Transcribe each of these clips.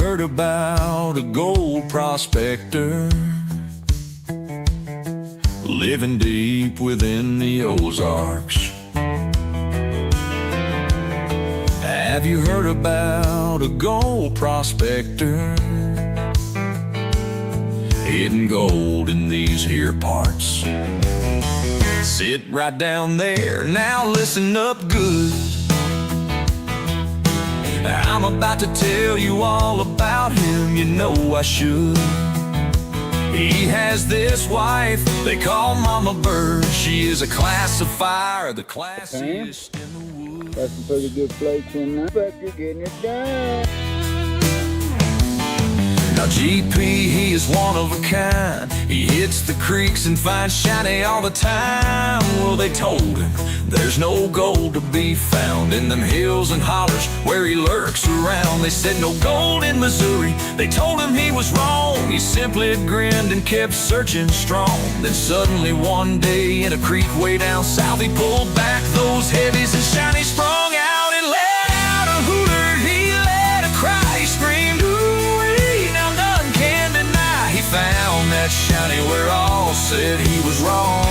heard about a gold prospector living deep within the Ozarks? Have you heard about a gold prospector hidden gold in these here parts? Sit right down there, now listen up good. I'm about to tell you all about him, you know I should. He has this wife they call Mama Bird. She is a classifier, the classiest in the woods. That's some pretty good plates in there, but you're getting it done. Now GP, he is one of a kind. He hits the creeks and finds shiny all the time. Well, they told him there's no gold to be found in them hills and hollers where he lurks around. They said no gold in Missouri. They told him he was wrong. He simply grinned and kept searching strong. Then suddenly one day in a creek way down south, he pulled back those heavies and shiny sprung out and let out a hooter. He let a cry, he screamed, ooh-wee. Now none can deny he found that shiny where all said he was wrong.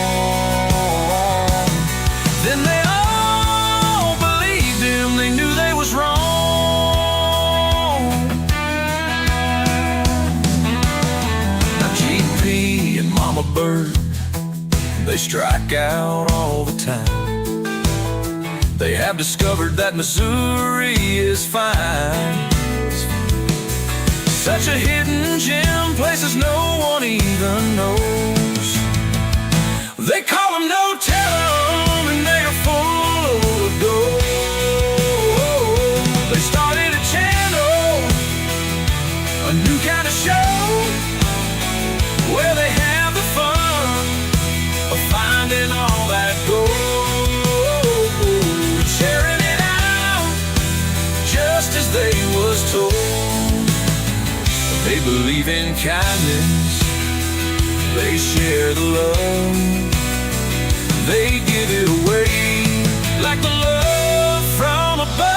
Then they all believed him, they knew they was wrong. Now GP and Mama Bird, they strike out all the time. They have discovered that Missouri is fine. Such a hidden gem, places no one even knows. They call him No Tell 'em, and they are full of gold. They started a channel, a new kind of show, where they have the fun of finding all that gold, sharing it out just as they was told. They believe in kindness, they share the love, they give it away like the love from above.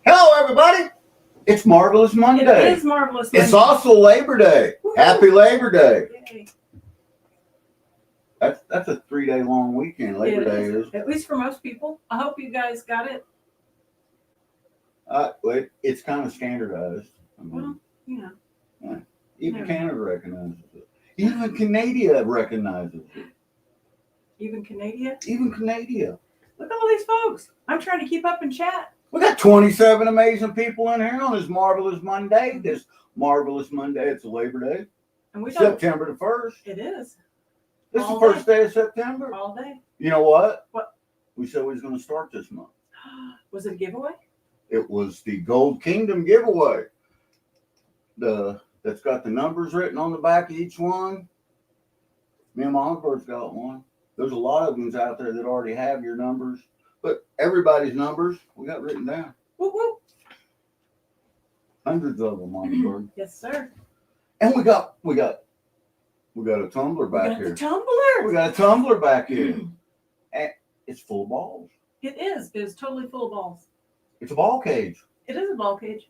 Hello, everybody. It's Marvelous Monday. It is Marvelous Monday. It's also Labor Day. Woo-hoo. Happy Labor Day. Yay. That's a 3-day long weekend. Labor Day is. At least for most people. I hope you guys got it. It's kind of standardized. I mean, Well, you know. even never. Canada recognizes it. Even Canada recognizes it. Even Canada. Even Canada. Look at all these folks. I'm trying to keep up in chat. We got 27 amazing people in here on this Marvelous Monday. This Marvelous Monday, it's a Labor Day. And we got September the 1st. it is. This is the All first day of September. All day. You know what? What? We said we was going to start this month. Was it a giveaway? It was the Gold Kingdom giveaway. That's got the numbers written on the back of each one. Me and Mama Bird's got one. There's a lot of them out there that already have your numbers, but everybody's numbers we got written down. Whoop, whoop. Hundreds of them, Mama Bird. Yes, sir. And we got a tumbler We back got here. the tumbler. We got a tumbler back here. And it's full of balls. It is. It is totally full of balls. It's a ball cage. It is a ball cage.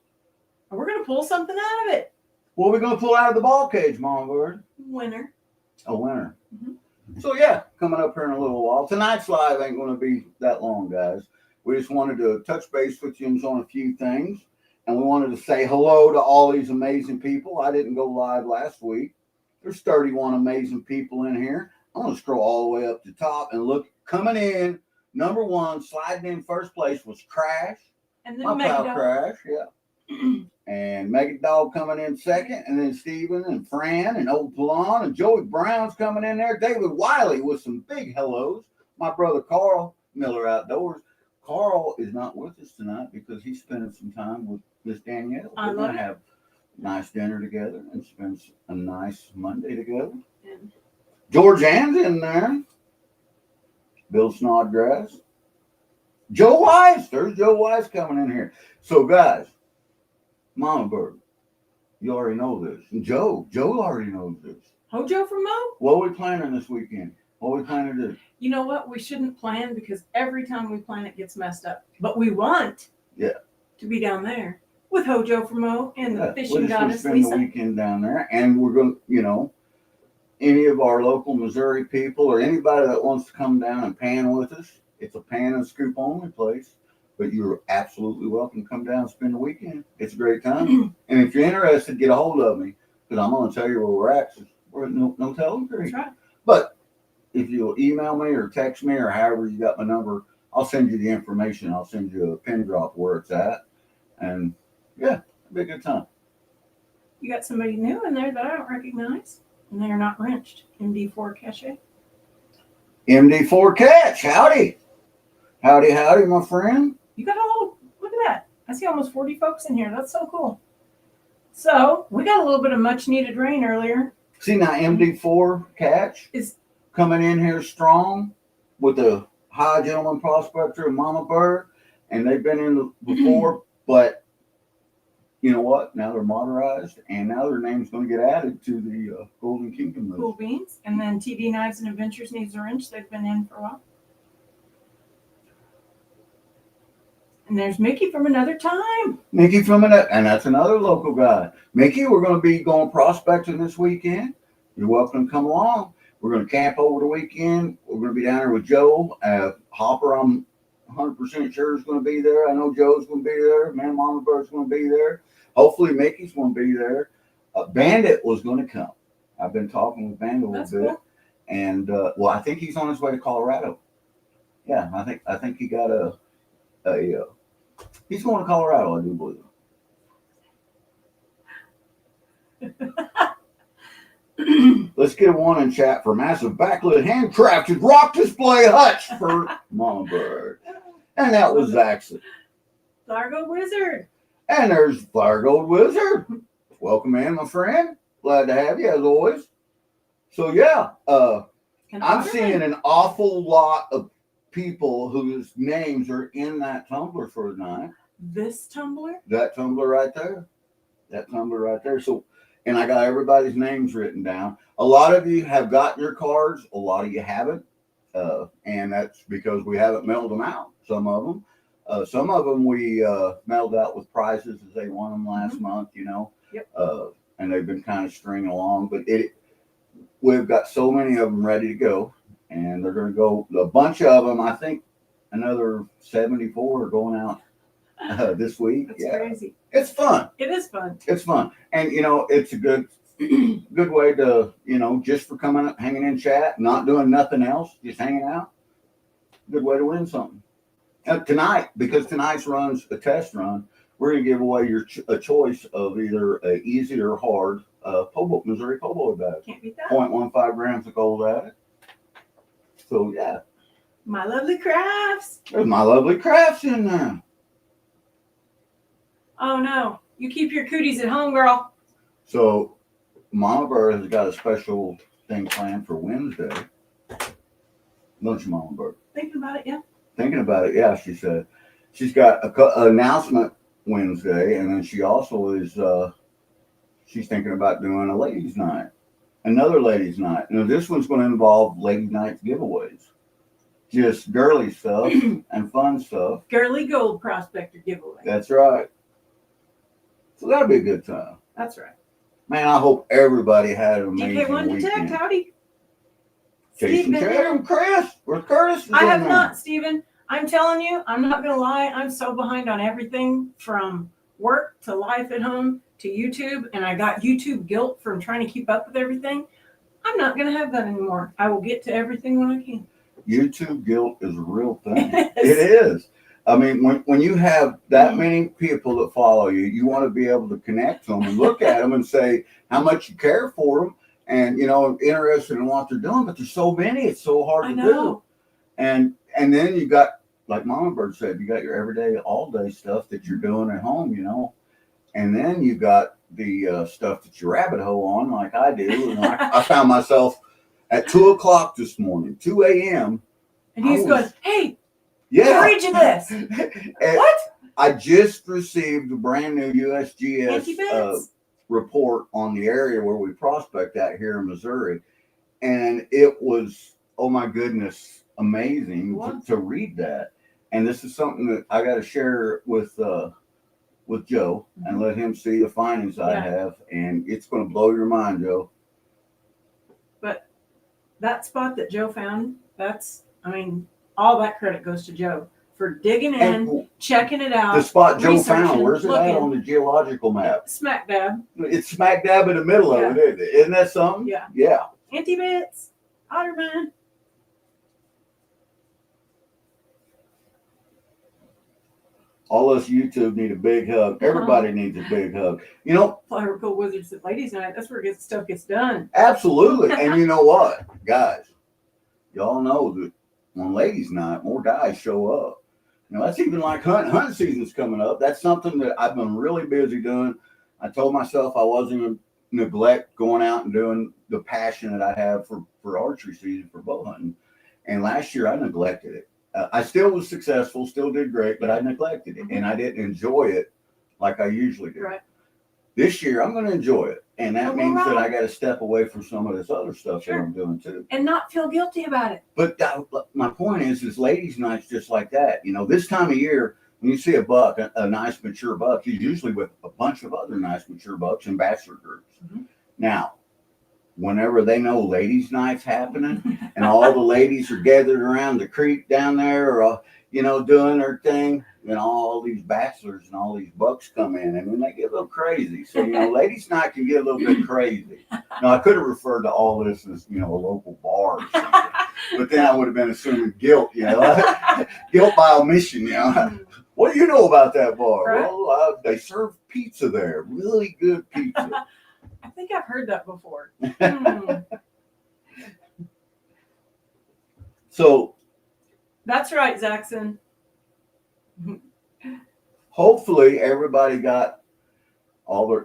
And we're going to pull something out of it. What are we going to pull out of the ball cage, Mama Bird? Winner. A winner. Mhm. So, yeah, coming up here in a little while. Tonight's live ain't going to be that long, guys. We just wanted to touch base with you on a few things. And we wanted to say hello to all these amazing people. I didn't go live last week. There's 31 amazing people in here. I'm going to scroll all the way up to top and look. Coming in, number one, sliding in first place was Crash. And then My pal Megadog. Crash, yeah. And Mega Dog coming in second, and then Steven and Fran and Old Plon and Joey Brown's coming in there. David Wiley with some big hellos. My brother Carl Miller Outdoors. Carl is not with us tonight because he's spending some time with Miss Danielle. I We're love gonna it. have a nice dinner together and spend a nice Monday together. And George Ann's in there. Bill Snodgrass. Joe Wise. There's Joe Wise coming in here. So, guys, Mama Bird, you already know this. And Joe already knows this. Hojo from Mo? What are we planning this weekend? What are we planning to do? You know what? We shouldn't plan because every time we plan, it gets messed up. But we want to be down there with Hojo from Mo and the fishing We're just goddess spend Lisa. the weekend down there, and we're going to, any of our local Missouri people or anybody that wants to come down and pan with us. It's a pan and scoop only place, but you're absolutely welcome to come down and spend the weekend. It's a great time. And if you're interested, get a hold of me because I'm going to tell you where we're at. We're at No Telling Creek. That's right. But if you'll email me or text me or however you got my number, I'll send you the information. I'll send you a pin drop where it's at. And yeah, it'll be a good time. You got somebody new in there that I don't recognize, and they're not wrenched. MD4 Cache. MD4 Catch, howdy. Howdy, my friend. You got a whole, look at that. I see almost 40 folks in here. That's so cool. So we got a little bit of much needed rain earlier. See now, MD4 Catch is coming in here strong with the high gentleman prospector and Mama Bird, and they've been in before, but you know what? Now they're modernized, and now their name's going to get added to the Golden Kingdom list. Cool beans. And then TV Knives and Adventures needs a wrench. They've been in for a while. And there's Mickey from Another Time. Mickey from another, and that's another local guy. Mickey, we're going to be going prospecting this weekend. You're welcome to come along. We're going to camp over the weekend. We're going to be down there with Joe. Hopper, I'm 100% sure is going to be there. I know Joe's going to be there. Man, Mama Bird's going to be there. Hopefully Mickey's going to be there. Bandit was going to come. I've been talking with Bandit a little bit. Cool. And, well, I think he's on his way to Colorado. Yeah, I think he got he's going to Colorado, I do believe. Let's get a one in chat for massive backlit handcrafted rock display hutch for Mama Bird. And that was Zaxxon. Largo Wizard. And there's Largo Wizard. Welcome in, my friend. Glad to have you as always. So yeah, I'm seeing an awful lot of people whose names are in that tumbler for tonight. This tumbler? That tumbler right there. That tumbler right there. So, and I got everybody's names written down. A lot of you have gotten your cards. A lot of you haven't. And that's because we haven't mailed them out. Some of them. Some of them we mailed out with prizes as they won them last month, Yep. And they've been kind of stringing along. But we've got so many of them ready to go. And they're going to go, a bunch of them, I think another 74 are going out this week. That's crazy. It's fun. It is fun. It's fun. And, it's a good way to, just for coming up, hanging in chat, not doing nothing else, just hanging out. Good way to win something. Tonight, because tonight's run's a test run, we're going to give away a choice of either a easy or hard Missouri po' boy bag. Can't beat that. 0.15 grams of gold at it. So, yeah. My Lovely Crafts. There's My Lovely Crafts in there. Oh, no. You keep your cooties at home, girl. So, Mama Bird has got a special thing planned for Wednesday. Don't you, Mama Bird? Thinking about it, yeah. Thinking about it, yeah, she said. She's got an announcement Wednesday, and then she also is, she's thinking about doing a ladies' night. Another ladies' night. Now, this one's going to involve ladies' night giveaways. Just girly stuff and fun stuff. Girly Gold Prospector giveaway. That's right. So that'll be a good time. That's right. Man, I hope everybody had an amazing DK1 weekend. Detect, howdy. Jason, Chad, Chris. Where's Curtis? I have not, Stephen. I'm telling you, I'm not going to lie. I'm so behind on everything from work to life at home to YouTube. And I got YouTube guilt from trying to keep up with everything. I'm not going to have that anymore. I will get to everything when I can. YouTube guilt is a real thing. It is. I mean, when you have that many people that follow you, you want to be able to connect to them and look at them and say how much you care for them and, interested in what they're doing. But there's so many, it's so hard to do. And then you got, like Mama Bird said, you got your everyday, all day stuff that you're doing at home, And then you got the stuff that you rabbit hole on, like I do. And I found myself at 2:00 this morning, 2 a.m. And he's going, hey, yeah, read you this. What? I just received a brand new USGS report on the area where we prospect at here in Missouri, and it was, oh my goodness, amazing to read that. And this is something that I got to share with Joe and let him see the findings I have, and it's going to blow your mind, Joe. But that spot that Joe found, all that credit goes to Joe for digging in, and checking it out. The spot Joe found, where's it at on the geological map? Smack dab. It's smack dab in the middle of it, isn't that something? Yeah. Yeah. Anti-bits, Otterman. All us YouTube need a big hug. Everybody needs a big hug. You know, Flower Cool Wizards at Ladies Night. That's where stuff gets done. Absolutely. And you know what, guys? Y'all know that on Ladies Night, more guys show up. You know, that's even like hunting season's coming up. That's something that I've been really busy doing. I told myself I wasn't going to neglect going out and doing the passion that I have for archery season, for bow hunting. And last year I neglected it. I still was successful, still did great, but I neglected it and I didn't enjoy it like I usually do. Right. This year I'm going to enjoy it. And that means that I got to step away from some of this other stuff that I'm doing too. And not feel guilty about it. But my point is Ladies Night's just like that. You know, this time of year, when you see a buck, a nice mature buck, he's usually with a bunch of other nice mature bucks in bachelor groups. Now, whenever they know Ladies Night's happening and all the ladies are gathered around the creek down there, or, doing their thing, all these bachelors and all these bucks come in, and then they get a little crazy. So, Ladies Night can get a little bit crazy. Now, I could have referred to all this as, a local bar or something, but then I would have been assuming guilt, guilt by omission, What do you know about that bar? Right. Well, they serve pizza there, really good pizza. I think I've heard that before. So that's right, Zaxxon. Hopefully everybody got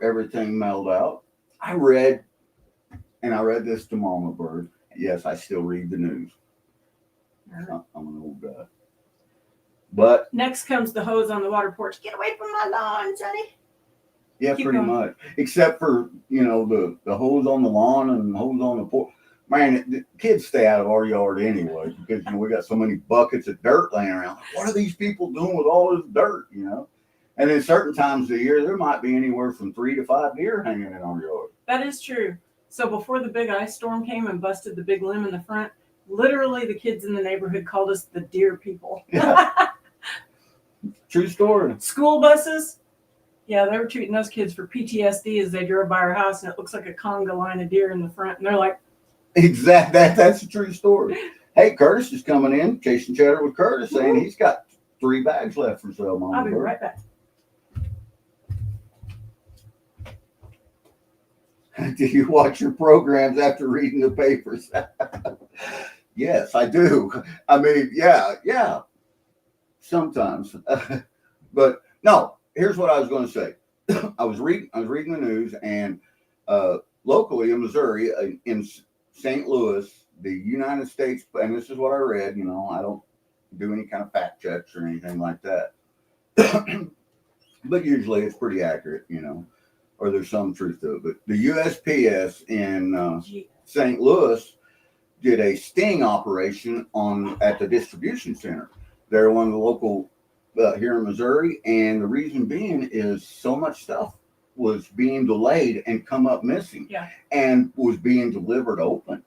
everything mailed out. I read this to Mama Bird. Yes, I still read the news. I'm an old guy. But next comes the hose on the water porch. Get away from my lawn, Sonny. Yeah, pretty much. Except for, the hose on the lawn and the hose on the porch. Man, the kids stay out of our yard anyway because, we got so many buckets of dirt laying around. What are these people doing with all this dirt, And then certain times of the year, there might be anywhere from 3 to 5 deer hanging in our yard. That is true. So before the big ice storm came and busted the big limb in the front, literally the kids in the neighborhood called us the deer people. Yeah. True story. School buses. Yeah, they were treating those kids for PTSD as they drove by our house, and it looks like a conga line of deer in the front. And they're like, exactly. That's a true story. Hey, Curtis is coming in, chasing cheddar with Curtis, saying he's got 3 bags left for sale. Mama I'll be Bird. right back. Do you watch your programs after reading the papers? Yes, I do. I mean, yeah. Sometimes. But no, here's what I was going to say. I was reading the news, and locally in Missouri, in St. Louis, the United States, and this is what I read, I don't do any kind of fact checks or anything like that. But usually it's pretty accurate, or there's some truth to it. But the USPS in St. Louis did a sting operation at the distribution center. They're one of the local here in Missouri, and the reason being is so much stuff was being delayed and come up missing, and was being delivered open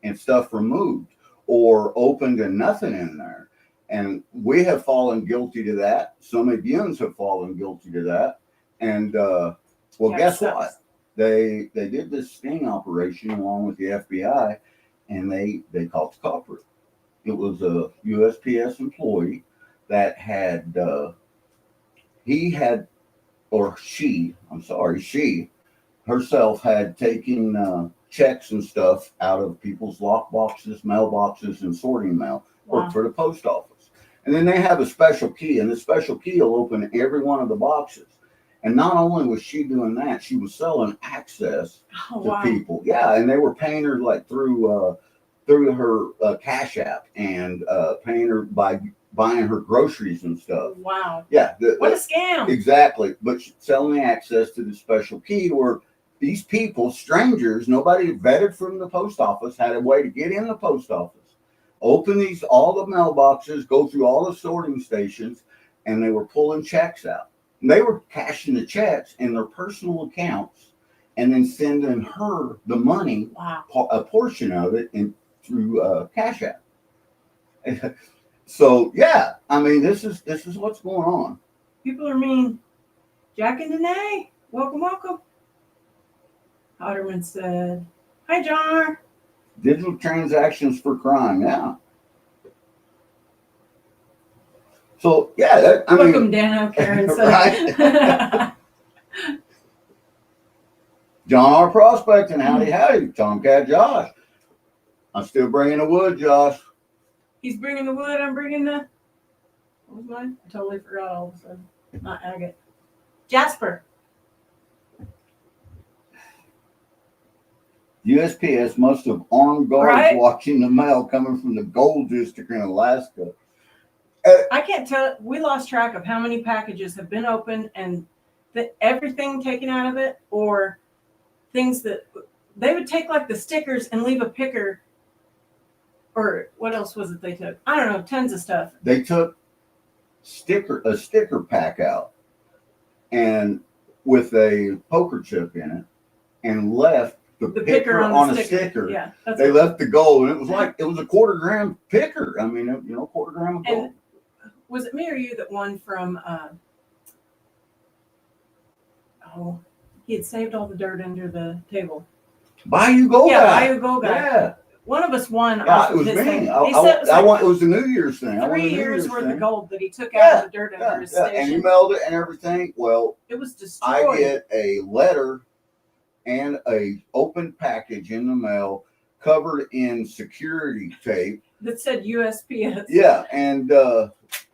and stuff removed, or opened and nothing in there. And we have fallen guilty to that. Some of yous have fallen guilty to that. And guess what? They did this sting operation along with the FBI, and they caught the culprit. It was a USPS employee that she herself had taken checks and stuff out of people's lock boxes, mailboxes, and sorting mail, worked for the post office. And then they have a special key, and the special key will open every one of the boxes. And not only was she doing that, she was selling access to people. Yeah, and they were paying her like through her Cash App, and paying her by buying her groceries and stuff. Wow. Yeah. What a scam. Exactly. But selling the access to the special key where these people, strangers, nobody vetted from the post office, had a way to get in the post office, open all the mailboxes, go through all the sorting stations, and they were pulling checks out. And they were cashing the checks in their personal accounts and then sending her the money, Wow. a portion of it, through Cash App. So yeah, I mean, this is what's going on. People are mean. Jack and Danae, welcome, welcome. Otterman said, "Hi, John." Digital transactions for crime, yeah. So yeah, I Welcome, mean, Dano. Karen said. right? John R. Prospecting, howdy, Tomcat Josh. I'm still bringing the wood, Josh. He's bringing the wood. I'm bringing the. What was mine? I totally forgot all of a sudden. Not agate. Jasper. USPS must have armed guards Right? watching the mail coming from the gold district in Alaska. I can't tell. We lost track of how many packages have been opened and everything taken out of it, or things that they would take, like the stickers, and leave a picker. Or what else was it they took? I don't know. Tons of stuff. They took a sticker pack out and with a poker chip in it and left the picker on a sticker. Yeah, they left the gold, and it was like, it was a $0.25 picker. I mean, $0.25 of gold. And was it me or you that won from? He had saved all the dirt under the table. Bayou Gold Yeah, Guy. Bayou Gold Guy. Yeah. One of us won. Yeah, it was me. It was the New Year's thing. 3 years worth of gold that he took out of the dirt under his station. And you mailed it and everything. Well, it was destroyed. I get a letter and a open package in the mail covered in security tape that said USPS. Yeah, and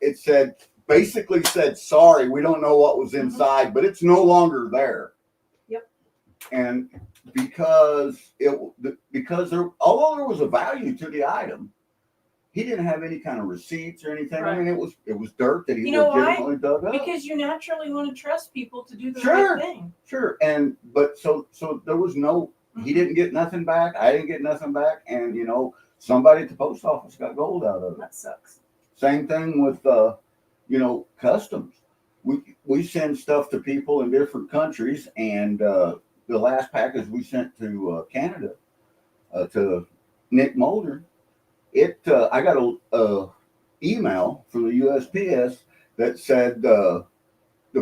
it basically said, sorry, we don't know what was inside, but it's no longer there. Yep. And because although there was a value to the item, he didn't have any kind of receipts or anything. Right. I mean, it was dirt that he legitimately dug up. Because you naturally want to trust people to do the right thing. Sure. But so there was no. He didn't get nothing back. I didn't get nothing back, and somebody at the post office got gold out of it. That sucks. Same thing with customs. We send stuff to people in different countries, and the last package we sent to Canada to Nick Mulder, I got a email from the USPS that said the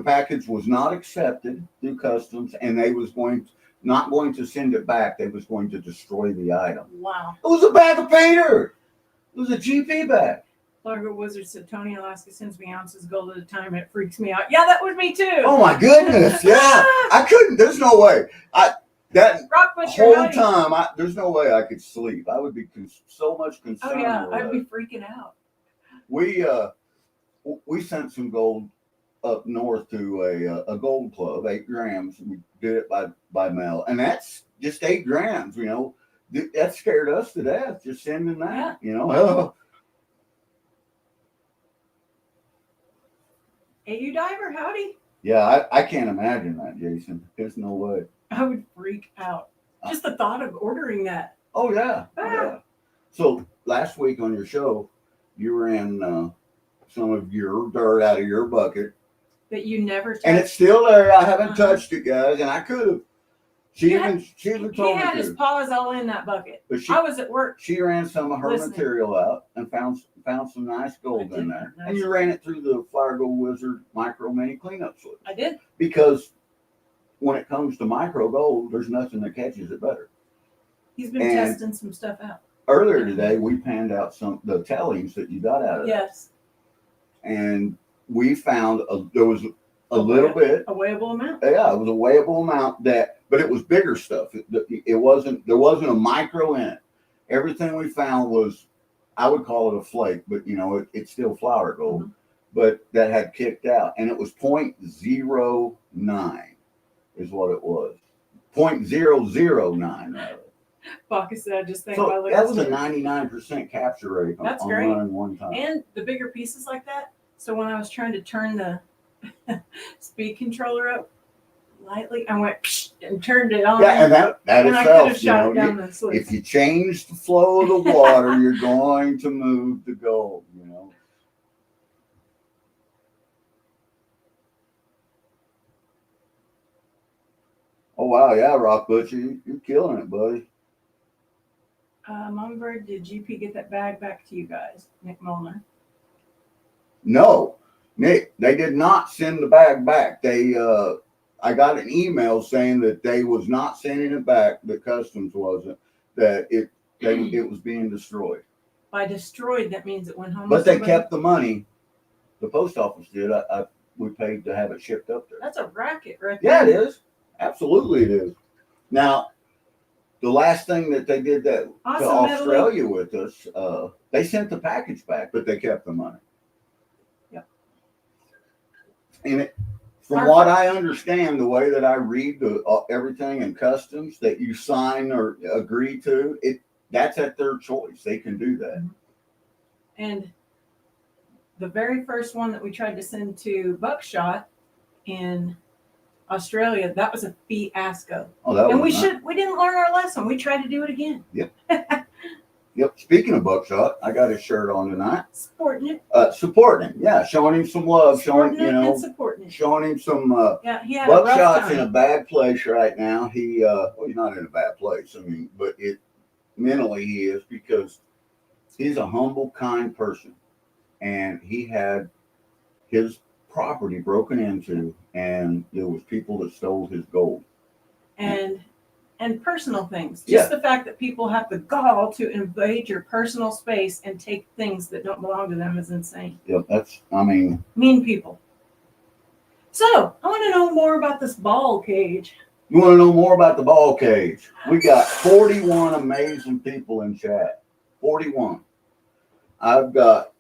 package was not accepted through customs, and they was not going to send it back. They was going to destroy the item. Wow. It was a bag of painter. It was a GP bag. Largo Wizard said, Tony, Alaska sends me ounces of gold at a time, and it freaks me out. Yeah, that would me too. Oh my goodness. Yeah. I couldn't. There's no way. Whole time, there's no way I could sleep. I would be so much concerned. Oh yeah, I'd be freaking out. We sent some gold up north to a gold club, 8 grams. We did it by mail, and that's just 8 grams. That scared us to death. Just sending that. Yeah. AU diver, howdy. Yeah, I can't imagine that, Jason. There's no way. I would freak out. Just the thought of ordering that. Oh yeah. Yeah. So last week on your show, you ran some of your dirt out of your bucket. That you never touched. And it's still there. I haven't touched it, guys, and I could have. She even told me to. He had his paws all in that bucket. But I was at work. She ran some of her material out and found some nice gold in there. Nice. And you ran it through the Flyer Gold Wizard Micro Mini Cleanup Slip. I did. Because when it comes to micro gold, there's nothing that catches it better. He's been testing some stuff out. Earlier today, we panned out the tellings that you got out of it. Yes. And we found there was a little bit. A weighable amount. Yeah, it was a weighable amount but it was bigger stuff. There wasn't a micro in it. Everything we found was, I would call it a flake, but it's still flour gold, but that had kicked out, and it was 0.09 is what it was. 0.009 rather. Baka said, I just think so that was a 99% capture rate on running one time. And the bigger pieces like that. So when I was trying to turn the speed controller up, lightly. I went psh, and turned it on. Yeah, and that and I could have itself, you shot it know, down the sluice. if you change the flow of the water, you're going to move the gold, you know. Oh wow, yeah, Rock Butcher, you're killing it, buddy. Mumberg, did GP get that bag back to you guys? Nick Molnar. No, Nick, they did not send the bag back. I got an email saying that they was not sending it back. That customs wasn't. That it was being destroyed. By destroyed, that means it went home. But with they somebody? kept the money. The post office did. We paid to have it shipped up there. That's a racket, right Yeah, there. it is. Absolutely, it is. Now, the last thing that they did that Awesome, to Australia Natalie. with us, they sent the package back, but they kept the money. Yep. And from what I understand, the way that I read everything in customs that you sign or agree to, that's at their choice. They can do that. And the very first one that we tried to send to Buckshot in Australia, that was a fiasco. Oh, that And was we didn't learn our lesson. We tried to do it again. Yep. Speaking of Buckshot, I got his shirt on tonight. Supporting it. Supporting him. Yeah, showing him some love, Supporting it and supporting it. showing him some Yeah, he had a rough Buckshot's in a time. bad place right now. He's not in a bad place. I mean, but mentally he is, because he's a humble, kind person, and he had his property broken into, and there was people that stole his gold. And personal things. Just the fact that people have the gall to invade your personal space and take things that don't belong to them is insane. Yeah, Mean people. So, I want to know more about this ball cage. you want to know more about the ball cage? We got 41 amazing people in chat. 41. I've got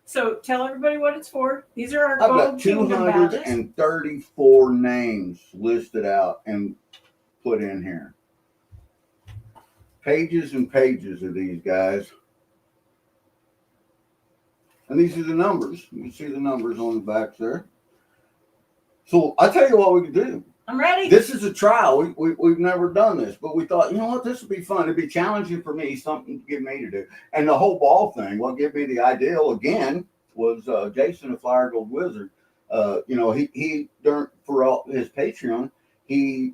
So, tell everybody what it's for. These are our I've Gold got Kingdom badges. 234 names listed out and put in here. Pages and pages of these guys. And these are the numbers. You can see the numbers on the back there. So I'll tell you what we could do. I'm ready. This is a trial. We've never done this, but we thought, you know what, this would be fun. It'd be challenging for me, something to give me to do. And the whole ball thing, what gave me the idea again was Jason, the Flyer Gold Wizard. He during for all his Patreon, he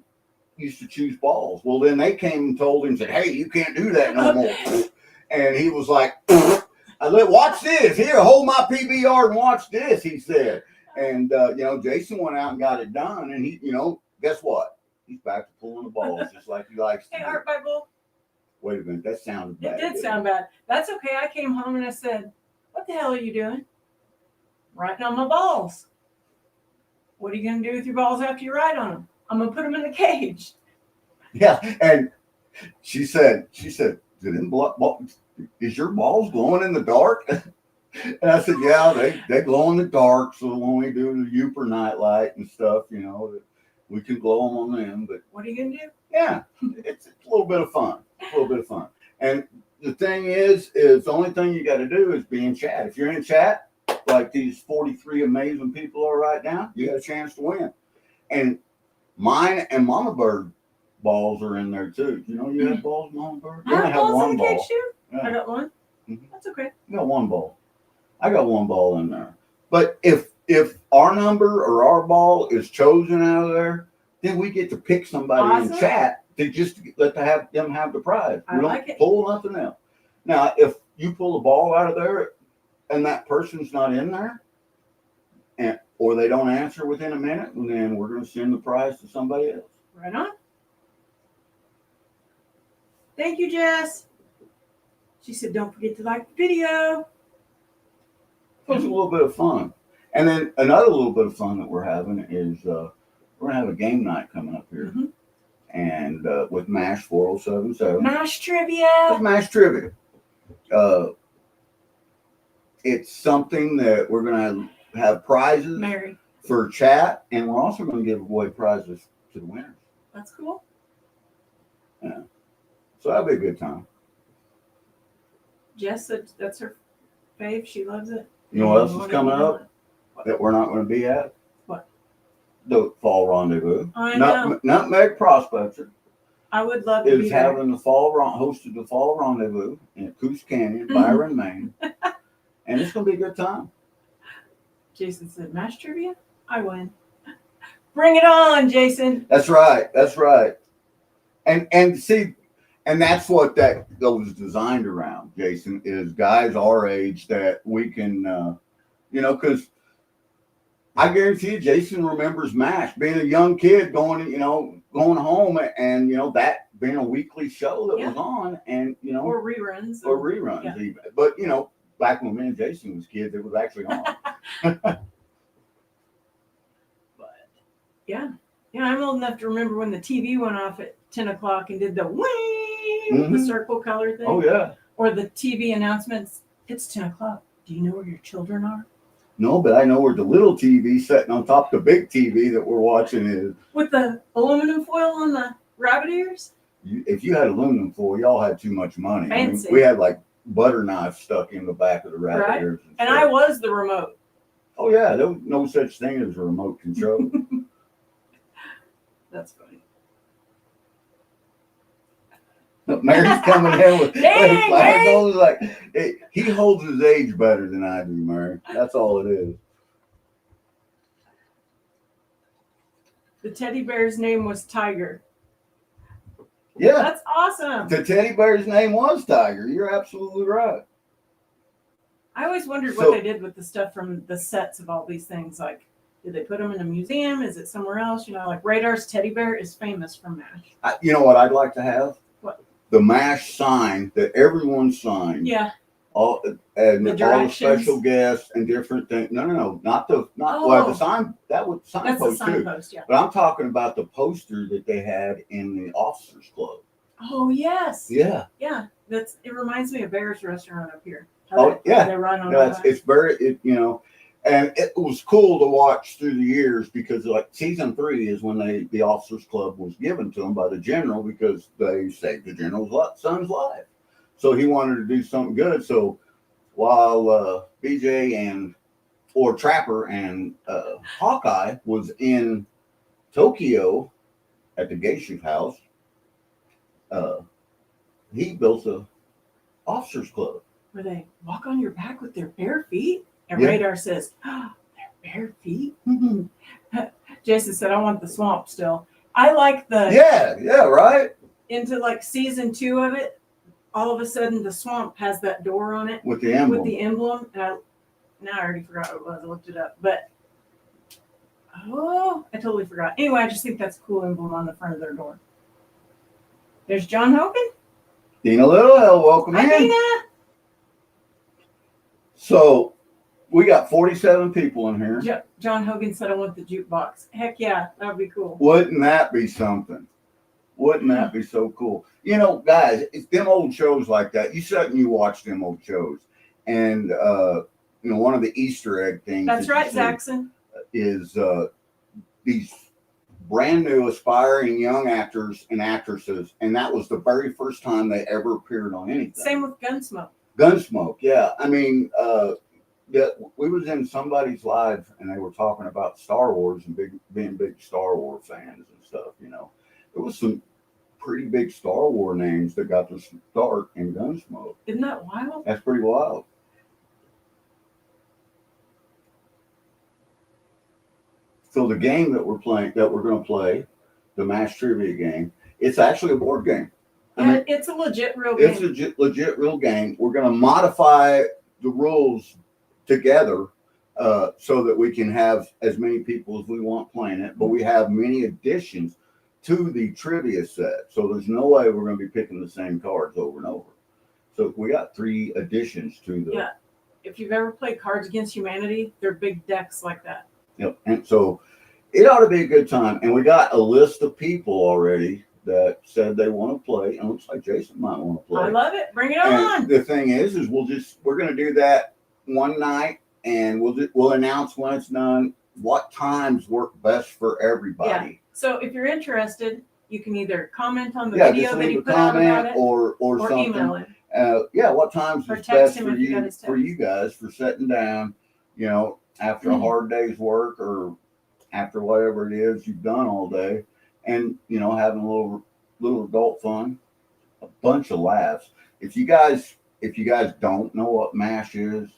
used to choose balls. Well, then they came and told him, said, "Hey, you can't do that no more." And he was like, "Watch this. Here, hold my PBR and watch this," he said. And, Jason went out and got it done. And he, guess what? He's back to pulling the balls just like he likes to Hey, do. Art Bible. Wait a minute. That sounded bad. It did sound bad. That's okay. I came home and I said, "What the hell are you doing?" "Writing on my balls." "What are you going to do with your balls after you write on them?" "I'm going to put them in the cage." Yeah. And she said, is your balls glowing in the dark? And I said, yeah, they glow in the dark. So when we do the Uper nightlight and stuff, that we can glow them on them. But What are you going to do? yeah, it's a little bit of fun. And the thing is the only thing you got to do is be in chat. If you're in chat, like these 43 amazing people are right now, you got a chance to win. And mine and Mama Bird balls are in there too. You have balls, Mama Bird? You I only have balls in the cage ball. too? Yeah. I got one. Mhm. That's okay. You got one ball. I got one ball in there. But if our number or our ball is chosen out of there, then we get to pick somebody in chat to just let them have the prize. We don't pull nothing else. Now, if you pull a ball out of there and that person's not in there, or they don't answer within a minute, then we're going to send the prize to somebody else. Right on. Thank you, Jess. She said, "Don't forget to like the video." It was a little bit of fun. And then another little bit of fun that we're having is we're going to have a game night coming up here. Mm-hmm. And with MASH 4077. MASH trivia. With MASH trivia. It's something that we're going to have prizes for chat. And we're also going to give away prizes to the winners. That's cool. Yeah. So that'll be a good time. Jess said that's her fave. She loves it. You know what else is coming up that we're not going to be at? What? the fall rendezvous. I know. Nutmeg Prospector I would love to be is there. having hosted the fall rendezvous in Coos Canyon, Byron, Maine, and it's going to be a good time. Jason said, "Match trivia, I win." Bring it on, Jason. That's right. That's right. And see, and that's what that was designed around. Jason, is guys our age that we can, because I guarantee you, Jason remembers MASH, being a young kid going home, and that being a weekly show that was on, and or reruns, even. But back when me and Jason was kids, it was actually on. But yeah, I'm old enough to remember when the TV went off at 10 o'clock and did the wing, the circle color thing. Oh yeah. Or the TV announcements. It's 10 o'clock. Do you know where your children are? No, but I know where the little TV sitting on top of the big TV that we're watching is. With the aluminum foil on the rabbit ears? If you had aluminum foil, y'all had too much money. Fancy. We had like butter knives stuck in the back of the rabbit ears. And I was the remote. Oh yeah, there was no such thing as a remote control. That's funny. Mary's coming in with Dang, Mary! like he holds his age better than I do, Mary. That's all it is. The teddy bear's name was Tiger. Yeah. That's awesome. The teddy bear's name was Tiger. You're absolutely right. I always wondered what they did with the stuff from the sets of all these things. Like, did they put them in a museum? Is it somewhere else? Like Radar's teddy bear is famous from MASH. You know what I'd like to have? What? The MASH sign that everyone signed. Yeah. All the special guests and different things. No, not the sign. That was signpost too. Yeah. But I'm talking about the poster that they had in the officers club. Oh yes. Yeah. Yeah. It reminds me of Bear's Restaurant up here. Yeah. They run on. It's very and it was cool to watch through the years, because like season 3 is when the officers club was given to them by the general, because they saved the general's son's life. So he wanted to do something good. So while BJ or Trapper and Hawkeye was in Tokyo at the Geisha house, he built a officers club. Where they walk on your back with their bare feet? And Radar says, "Oh, their bare feet?" Jason said, "I want the swamp still." I like the... Yeah, right? Into like season 2 of it, all of a sudden the swamp has that door on it. With the emblem. And I already forgot what it was. I looked it up. But, I totally forgot. Anyway, I just think that's a cool emblem on the front of their door. There's John Hogan. Dina Littlehell, welcome in. Hi, Dina. So, we got 47 people in here. John Hogan said, "I want the jukebox." Heck yeah, that would be cool. Wouldn't that be something? Wouldn't that be so cool? Guys, it's them old shows like that. You sit and you watch them old shows. And, one of the Easter egg things. That's right, Zaxxon. Is these brand new aspiring young actors and actresses. And that was the very first time they ever appeared on anything. Same with Gunsmoke. Gunsmoke, yeah. I mean, we was in somebody's live and they were talking about Star Wars and being big Star Wars fans and stuff. There was some pretty big Star Wars names that got their start in Gunsmoke. Isn't that wild? That's pretty wild. So the game that we're going to play, the MASH trivia game, it's actually a board game. It's a legit real game. It's a legit real game. We're going to modify the rules together so that we can have as many people as we want playing it. But we have many additions to the trivia set. So there's no way we're going to be picking the same cards over and over. So we got 3 additions to the... Yeah. If you've ever played Cards Against Humanity, they're big decks like that. Yep. And so it ought to be a good time. And we got a list of people already that said they want to play. And it looks like Jason might want to play. I love it. Bring it on. The thing is we're going to do that one night, and we'll announce when it's done what times work best for everybody. Yeah. So if you're interested, you can either comment on the video that he put out about it, or something. Email him. What times is best for you guys for sitting down, after a hard day's work, or after whatever it is you've done all day, and having a little adult fun, a bunch of laughs. If you guys don't know what MASH is,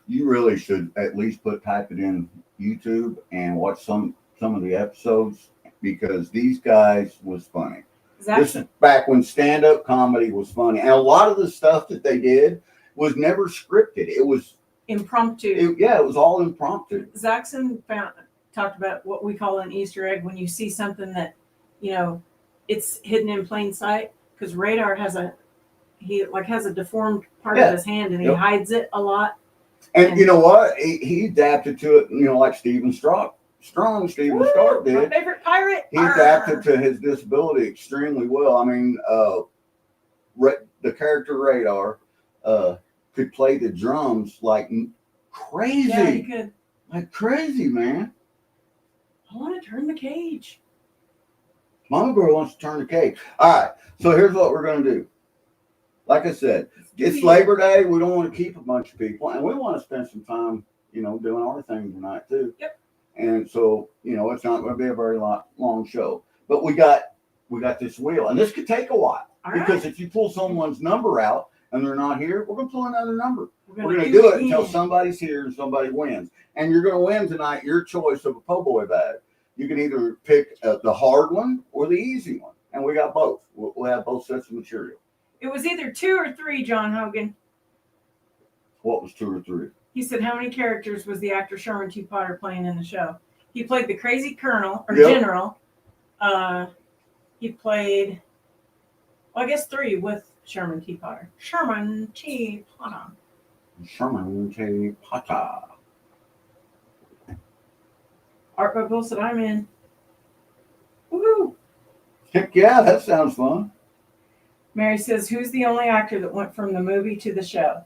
you really should at least type it in YouTube and watch some of the episodes, because these guys was funny. This is back when stand-up comedy was funny, and a lot of the stuff that they did was never scripted. It was impromptu. It was all impromptu. Zaxxon talked about what we call an Easter egg, when you see something that, it's hidden in plain sight, because Radar has a deformed part of his hand, and he hides it a lot. And you know what? He adapted to it, like Stephen Stark did. My favorite pirate. He adapted to his disability extremely well. I mean, the character Radar could play the drums like crazy. Yeah, he could. Like crazy, man. I want to turn the cage. Mama Bird wants to turn the cage. All right, so here's what we're going to do. Like I said, it's Labor Day. We don't want to keep a bunch of people, and we want to spend some time, doing our thing tonight too. Yep. And so, it's not going to be a very long show. But we got this wheel, and this could take a while. Because if you pull someone's number out and they're not here, we're going to pull another number. We're going to do it until somebody's here and somebody wins. And you're going to win tonight your choice of a po' boy bag. You can either pick the hard one or the easy one. And we got both. We'll have both sets of material. It was either 2 or 3, John Hogan. What was 2 or 3? He said, how many characters was the actor Sherman T. Potter playing in the show? He played the crazy colonel, or general. He played, I guess 3 with Sherman T. Potter. Sherman T. Potter. Sherman T. Potter. Art by Bill said, I'm in. Woohoo! Heck yeah, that sounds fun. Mary says, who's the only actor that went from the movie to the show?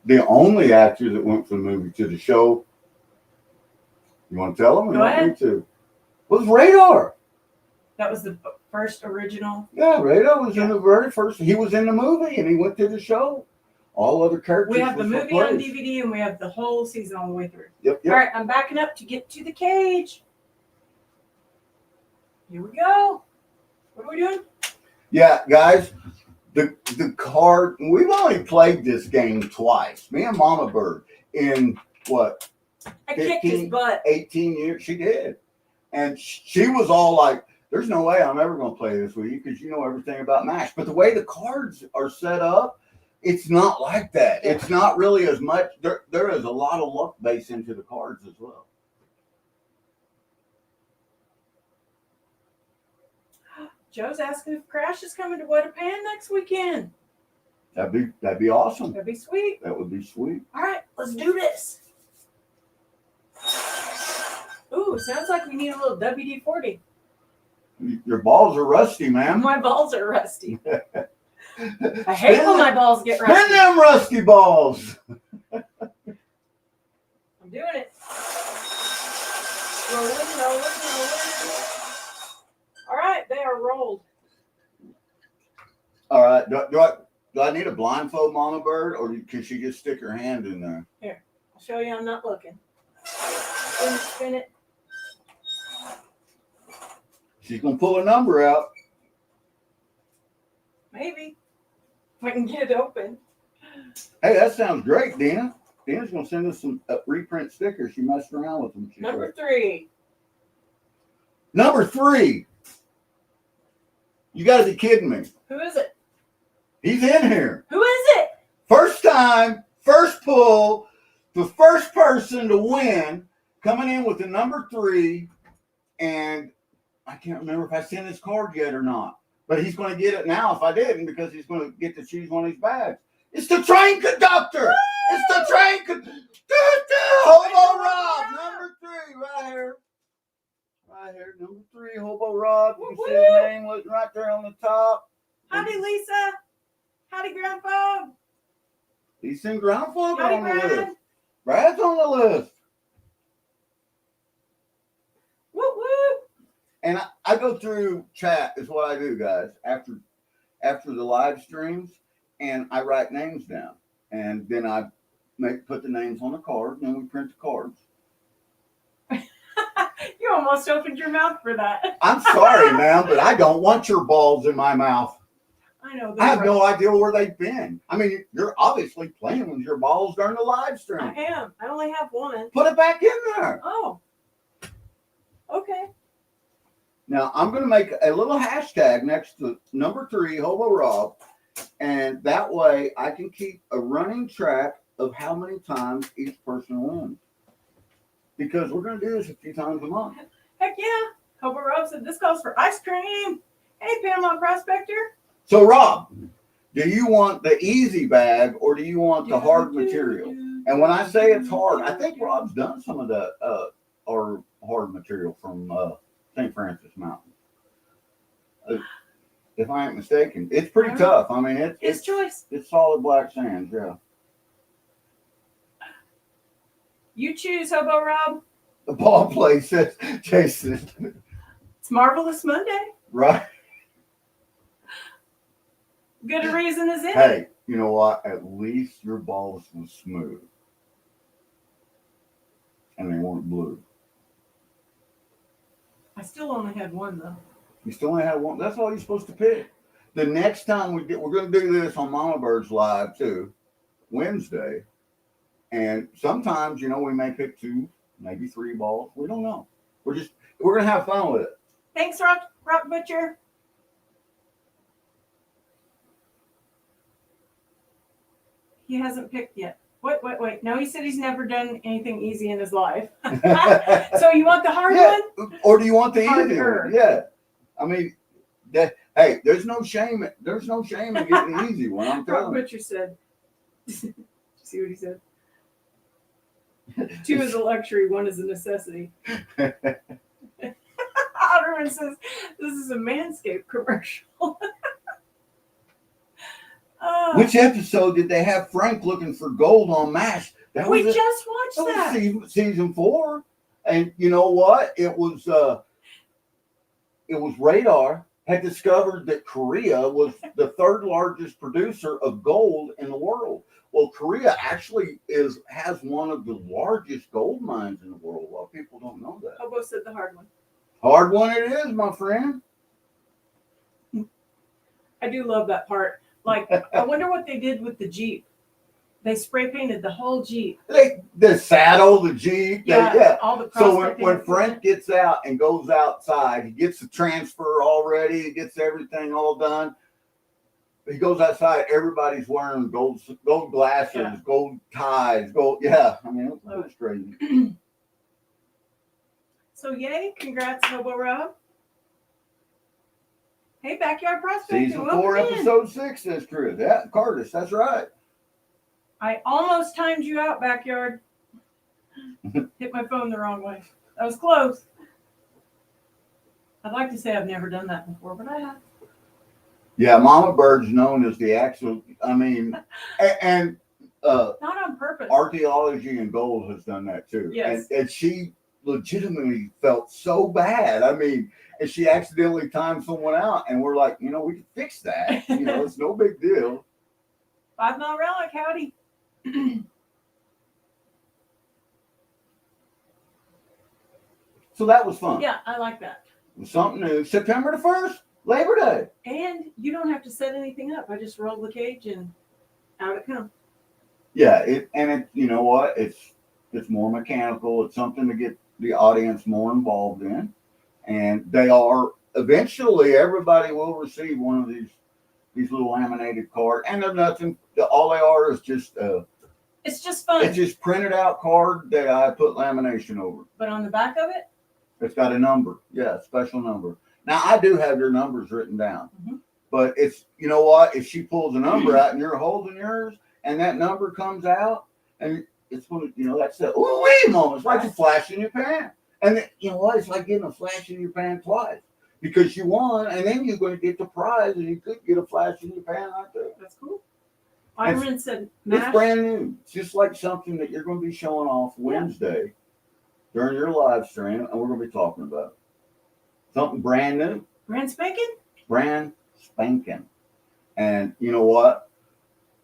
The only actor that went from the movie to the show. You want to tell them? Go ahead. Was Radar. That was the first original. Yeah, Radar was in the very first. He was in the movie and he went to the show. All other characters. We have the movie on DVD and we have the whole season all the way through. Yep. All right, I'm backing up to get to the cage. Here we go. What are we doing? Yeah, guys, the card, we've only played this game twice. Me and Mama Bird in what? I kicked his butt. 18 years. She did. And she was all like, there's no way I'm ever going to play this with you because you know everything about MASH. But the way the cards are set up, it's not like that. It's not really as much. There is a lot of luck based into the cards as well. Joe's asking if Crash is coming to Wettapan next weekend. That'd be awesome. That'd be sweet. That would be sweet. All right, let's do this. Ooh, sounds like we need a little WD-40. Your balls are rusty, man. My balls are rusty. I hate when my balls get rusty. Spin them rusty balls. I'm doing it. Rolling. All right, they are rolled. All right. Do I need a blindfold, Mama Bird, or can she just stick her hand in there? Here, I'll show you. I'm not looking. Spin it. She's gonna pull a number out. Maybe. If I can get it open. Hey, that sounds great, Dina. Dina's gonna send us some reprint stickers. She messed around with them. Number 3. Number 3. You gotta be kidding me. Who is it? He's in here. Who is it? First time, first pull, the first person to win, coming in with the number 3, and I can't remember if I sent his card yet or not. But he's going to get it now if I didn't, because he's going to get to choose one of these bags. It's the train conductor. Woo! It's the train conductor. Hobo Rob, number 3, right here. Right here, number 3, Hobo Rob. You can see his name right there on the top. Howdy, Lisa. Howdy, Grandpa. Lisa and Grandpa are Howdy, on the Brad. list. Brad's on the list. Woo woo. And I go through chat is what I do, guys, after the live streams, and I write names down. And then I put the names on the card, and then we print the cards. You almost opened your mouth for that. I'm sorry, ma'am, but I don't want your balls in my mouth. I know. I have no idea where they've been. I mean, you're obviously playing with your balls during the live I stream. am. I only have one. Put it back in there. Oh. Okay. Now, I'm going to make a little hashtag next to number 3, Hobo Rob, and that way I can keep a running track of how many times each person wins. Because we're going to do this a few times a month. Heck yeah. Hobo Rob said this calls for ice cream. Hey, Panama Prospector. So, Rob, do you want the easy bag or do you want the hard material? And when I say it's hard, I think Rob's done some of the or hard material from St. Francis Mountain. If I ain't mistaken, it's pretty tough. I mean, His choice. It's solid black sands, yeah. You choose, Hobo Rob. The ball play says Jason. It's Marvelous Monday. Right. Good reason is in it. Hey, you know what? At least your balls was smooth. And they weren't blue. I still only had one though. You still only had one. That's all you're supposed to pick. The next time we're going to do this on Mama Bird's Live too, Wednesday. And sometimes, you know, we may pick 2, maybe 3 balls. We don't know. We're going to have fun with it. Thanks, Rock Butcher. He hasn't picked yet. Wait. No, he said he's never done anything easy in his life. So you want the hard one? Or do you want the easy Harder. one? Yeah. I mean, hey, there's no shame in getting the easy one. I'm Rock telling you. Butcher said. See what he said? 2 is a luxury, 1 is a necessity. Otterman says this is a Manscaped commercial. Which episode did they have Frank looking for gold on MASH? We just watched that. Season 4. And you know what? It was Radar had discovered that Korea was the 3rd largest producer of gold in the world. Well, Korea actually has one of the largest gold mines in the world. A lot of people don't know that. Hobo said the hard one. Hard one it is, my friend. I do love that part. Like, I wonder what they did with the Jeep. They spray painted the whole Jeep. The saddle, the Jeep. Yeah. All the so when Frank gets out and goes outside, he gets the transfer already. He gets everything all done. He goes outside. Everybody's wearing gold glasses, gold ties, gold. Yeah, I mean, that's crazy. So yay! Congrats, Hobo Rob. Hey, Backyard Prospector. Season 4, episode 6. Says Chris. Yeah, Curtis. That's right. I almost timed you out, Backyard. Hit my phone the wrong way. That was close. I'd like to say I've never done that before, but I have. Yeah, Mama Bird's known as the actual. I mean, and not on purpose. Archaeology and Gold has done that too. Yes. And she legitimately felt so bad. I mean, and she accidentally timed someone out, and we're like, you know, we can fix that. You know, it's no big deal. 5 Mile Relic, howdy. So that was fun. Yeah, I like that. It was something new. September the 1st, Labor Day. And you don't have to set anything up. I just roll the cage and out it comes. Yeah, you know what? It's more mechanical. It's something to get the audience more involved in. And they are eventually everybody will receive one of these little laminated cards. And they're nothing. All they are is just it's just fun. It's just printed out card that I put lamination over. But on the back of it, it's got a number. Yeah, special number. Now I do have your numbers written down. Mm-hmm. But it's, you know what? If she pulls a number out and you're holding yours and that number comes out and it's going to, you know, that's the ooh wee moment. It's like a flash in your pan. And then, you know what? It's like getting a flash in your pan twice because you won, and then you're going to get the prize, and you could get a flash in your pan right there. That's cool. Byron said, it's brand new. It's just like something that you're going to be showing off Wednesday during your live stream, and we're going to be talking about something brand new. Brand spanking? Brand spanking. And you know what?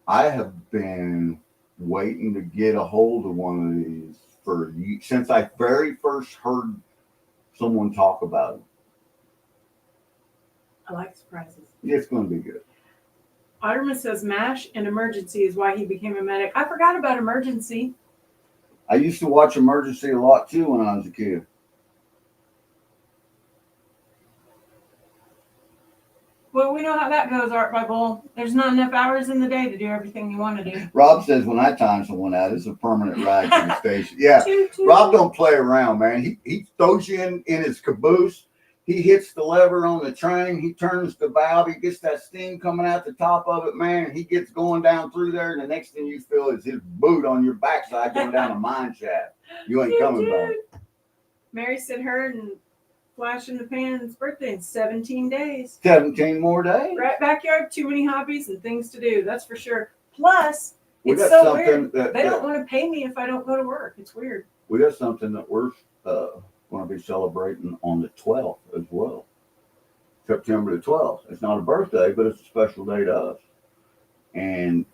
I have been waiting to get a hold of one of these since I very first heard someone talk about it. I like surprises. It's going to be good. Otterman says MASH and Emergency is why he became a medic. I forgot about Emergency. I used to watch Emergency a lot too when I was a kid. Well, we know how that goes, Art by Bull. There's not enough hours in the day to do everything you want to do. Rob says when I time someone out, it's a permanent ride to the station. Yeah, Toot, toot. Rob don't play around, man. He throws you in his caboose. He hits the lever on the train. He turns the valve. He gets that steam coming out the top of it, man. And he gets going down through there. And the next thing you feel is his boot on your backside going down a mine shaft. You ain't coming back. Mary said her and Flash in the Pan's birthday in 17 days. 17 more days. Right backyard, too many hobbies and things to do. That's for sure. Plus, We it's got so something weird. They don't want to pay me if I don't go to work. It's weird. We got something that we're going to be celebrating on the 12th as well. September the 12th. It's not a birthday, but it's a special day to us. And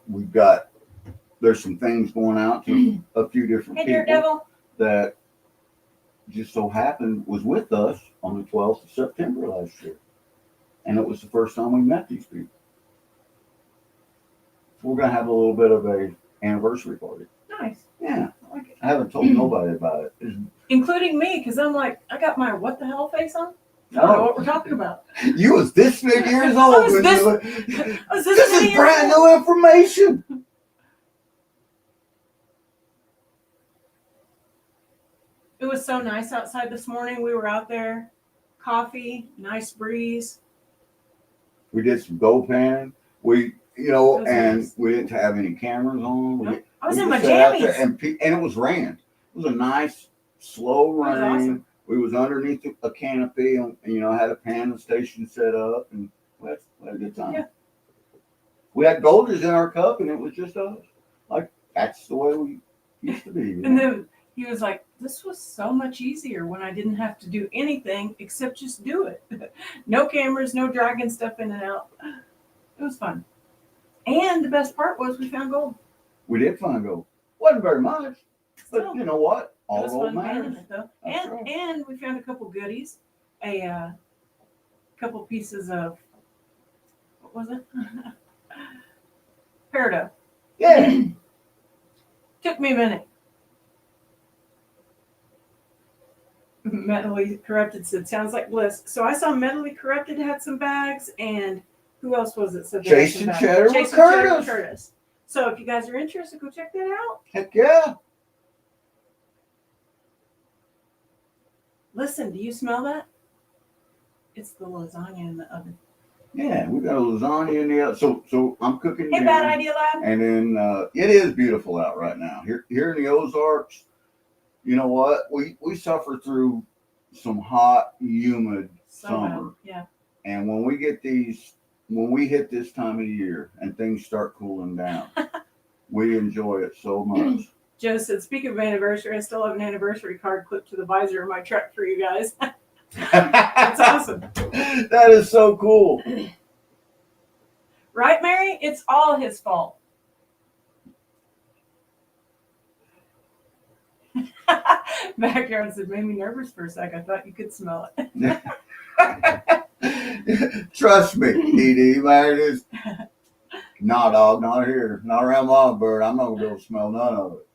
there's some things going out to a few different Hey, people Daredevil. that just so happened was with us on the 12th of September last year. And it was the first time we met these people. So we're going to have a little bit of a anniversary party. Nice. Yeah. I like it. I haven't told nobody about it. Including me, because I'm like, I got my what the hell face on. I don't know what we're talking about. You was this many years I old. was when this- you were- I was this many is years brand old. new information. It was so nice outside this morning. We were out there, coffee, nice breeze. We did some gold panning. We was and nice. we didn't have any cameras on. Nope. I was we in my just sat out there jammies. and it was raining. It was a nice, slow was rain. awesome. We was underneath a canopy and had a panning station set up and we had a good time. Yeah. We had golders in our cup and it was just us. Like that's the way we used to be. you And know? then he was like, this was so much easier when I didn't have to do anything except just do it. No cameras, no dragging stuff in and out. It was fun. And the best part was we found gold. We did find gold. Wasn't very much, but Still, you know what? it All was gold fun panning matters. it though. That's And right. and we found a couple goodies. A couple pieces of, what was it? Peridot. Yeah. Took me a minute. Mentally Corrupted said, sounds like bliss. So I saw Mentally Corrupted had some bags, and who else was it? So Chasing Cheddar with Curtis. So if you guys are interested, go check that out. Heck yeah. Listen, do you smell that? It's the lasagna in the oven. Yeah, we got a lasagna in the oven. So I'm cooking Hey, dinner. Bad Idea Lab. And then it is beautiful out right now. Here in the Ozarks, you know what? We suffer through some hot, humid So summer. bad. Yeah. And when we hit this time of year and things start cooling down, we enjoy it so much. Joe said, speaking of anniversary, I still have an anniversary card clipped to the visor of my truck for you guys. That's awesome. That is so cool. Right, Mary? It's all his fault. Backyard said, made me nervous for a sec. I thought you could smell it. Trust me, DD, man, it is. Nah, dog, not here. Not around my bird. I'm not going to be able to smell none of it.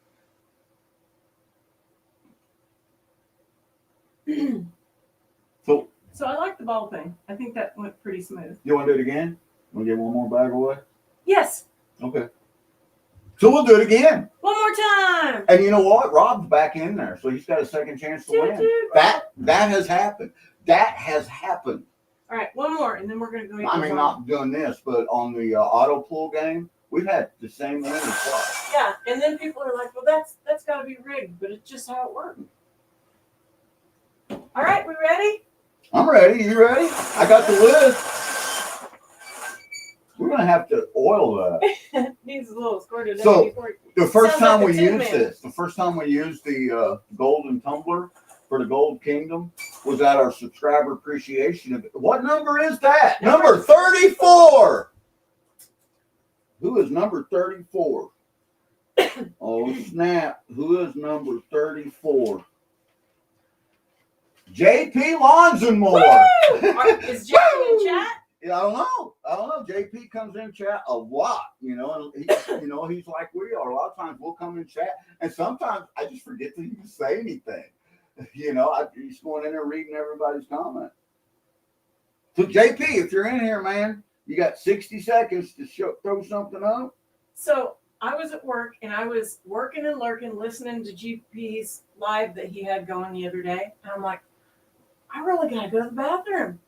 So, I like the ball thing. I think that went pretty smooth. you want to do it again? Want to get one more bag away? Yes. Okay. So we'll do it again. One more time. And you know what? Rob's back in there, so he's got a second chance to win. That has happened. That has happened. All right, one more, and then we're going to go. I mean, not doing this, but on the auto pool game, we've had the same winner twice. Yeah, and then people are like, well, that's got to be rigged, but it's just how it works. All right, we ready? I'm ready. You ready? I got the list. We're gonna have to oil that. Needs a little squirted. So, before. The first Sounds time like a we Tin used Man. this, the first time we used the golden tumbler for the Gold Kingdom was at our subscriber appreciation event. What number is that? Number 34. Who is number 34? Oh snap! Who is number 34? JP Lawns and More. Is JP in chat? Yeah, I don't know. JP comes in chat a lot, and he's like we are. A lot of times we'll come in chat, and sometimes I just forget to even say anything. He's going in there reading everybody's comment. So JP, if you're in here, man, you got 60 seconds to throw something up. So I was at work and I was working and lurking, listening to GP's live that he had going the other day. And I'm like, I really got to go to the bathroom.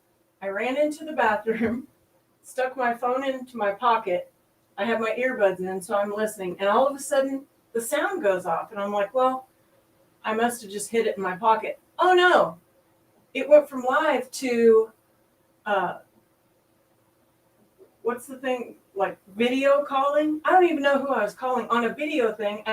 I ran into the bathroom, stuck my phone into my pocket. I have my earbuds in, so I'm listening. And all of a sudden, the sound goes off. And I'm like, well, I must have just hid it in my pocket. Oh, no. It went from live to, what's the thing? Like video calling? I don't even know who I was calling on a video thing.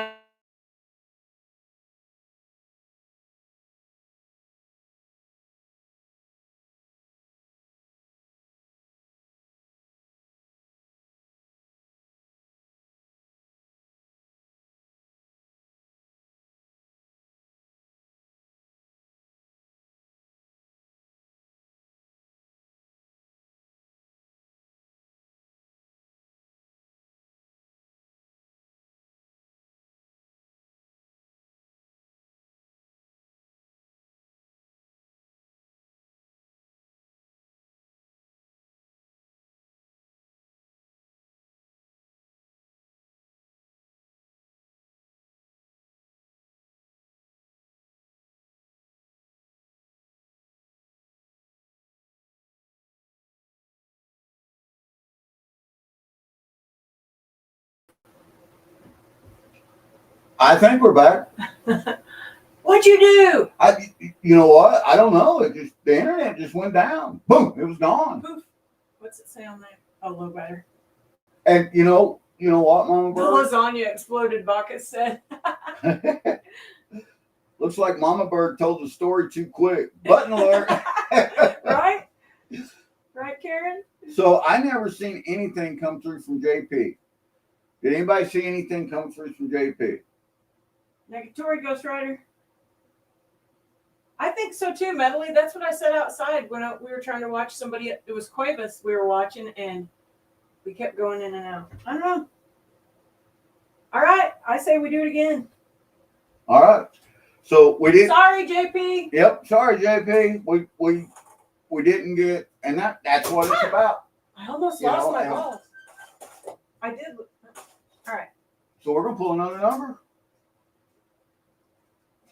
I think we're back. What'd you do? You know what? I don't know. The internet just went down. Boom! It was gone. Poof. What's it say on there? Oh, low battery. And you know what, Mama The Bird? lasagna exploded, Bacchus said. Looks like Mama Bird told the story too quick. Button alert. Right? Right, Karen? So I never seen anything come through from JP. Did anybody see anything come through from JP? Negatory ghostwriter. I think so too, Medley. That's what I said outside when we were trying to watch somebody. It was Cuevas we were watching, and we kept going in and out. I don't know. All right, I say we do it again. All right. So we did. Sorry, JP. Yep. Sorry, JP. We didn't get, and that's what it's about. I almost lost my balls. I did. All right. So we're gonna pull another number,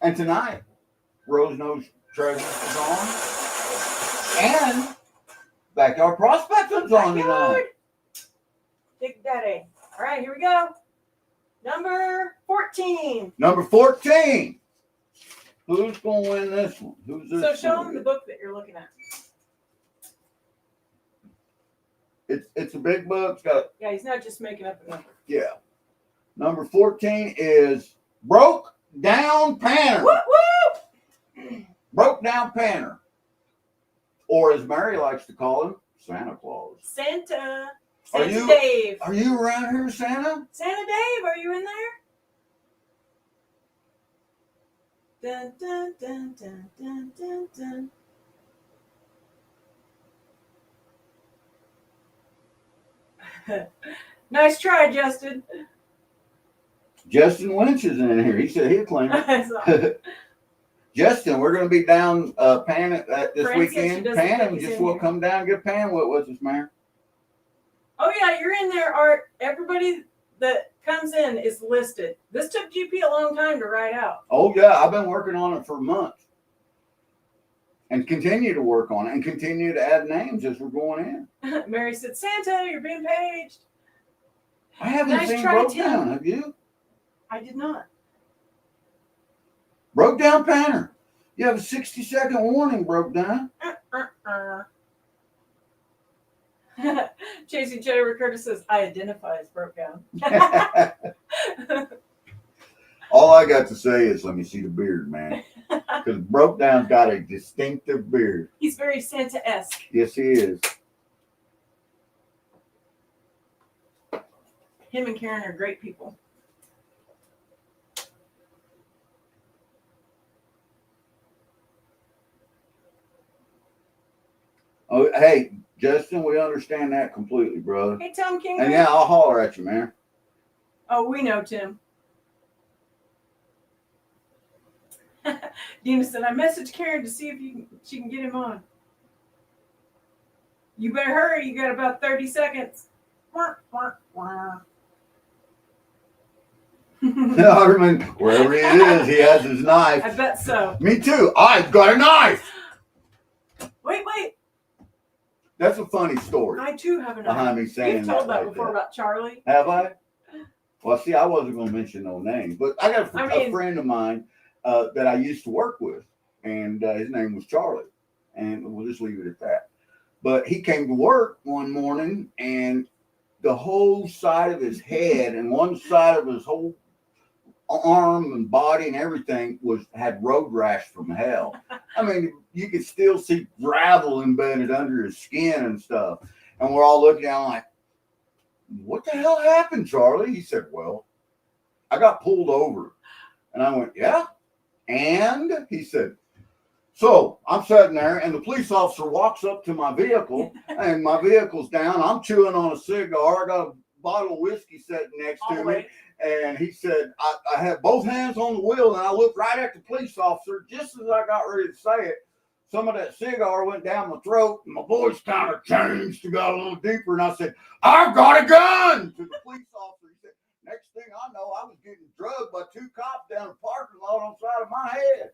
and tonight, Rose Knows Treasure is on, and Backyard Prospecting's on tonight. Big Daddy. All right, here we go. Number 14. Number 14. Who's gonna win this one? Who's this? So show them the book that you're looking at. It's a big book. It's got. Yeah, he's not just making up a number. Yeah. Number 14 is Broke Down Panner. Whoop, whoop. Broke Down Panner. Or as Mary likes to call him, Santa Claus. Santa. Are Santa you- Dave. Are you around here, Santa? Santa Dave, are you in there? Dun, dun, dun, dun, dun, dun, dun. Nice try, Justin. Justin Lynch is in here. He said he'll claim it. Justin, we're going to be down panning this Fran said she weekend. doesn't think Panning, he's just in will here. come down and get pan with us, man. Oh yeah, you're in there, Art. Everybody that comes in is listed. This took GP a long time to write out. Oh, yeah. I've been working on it for months. And continue to work on it and continue to add names as we're going in. Mary said, Santa, you're being paged. I haven't Nice seen try, Broke Tim. Down, have you? I did not. Broke Down Panner. You have a 60-second warning, Broke Down. Chasing Cheddar Curtis says, I identify as broke down. All I got to say is, let me see the beard, man. Because Broke Down's got a distinctive beard. He's very Santa-esque. Yes, he is. Him and Karen are great people. Oh, hey, Justin, we understand that completely, brother. Hey, Tom King. And yeah, I'll holler at you, man. Oh, we know, Tim. Dina said, I messaged Karen to see if she can get him on. You better hurry. You got about 30 seconds. I mean, wherever he is, he has his knife. I bet so. Me too. I've got a knife. Wait. That's a funny story I too have a behind knife. me saying You've told that like before about Charlie. Have I? Well, see, I wasn't going to mention no names, but I got a friend of mine that I used to work with, and his name was Charlie, and we'll just leave it at that. But he came to work one morning, and the whole side of his head and one side of his whole arm and body and everything had road rash from hell. I mean, you could still see gravel embedded under his skin and stuff. And we're all looking down like, what the hell happened, Charlie? He said, well, I got pulled over. And I went, yeah? And he said, so I'm sitting there and the police officer walks up to my vehicle and my vehicle's down. I'm chewing on a cigar. I got a bottle of whiskey sitting next to me. And he said, I had both hands on the wheel and I looked right at the police officer. Just as I got ready to say it, some of that cigar went down my throat and my voice kind of changed to go a little deeper. And I said, I've got a gun to the police officer. He said, next thing I know, I was getting drugged by two cops down the parking lot on the side of my head.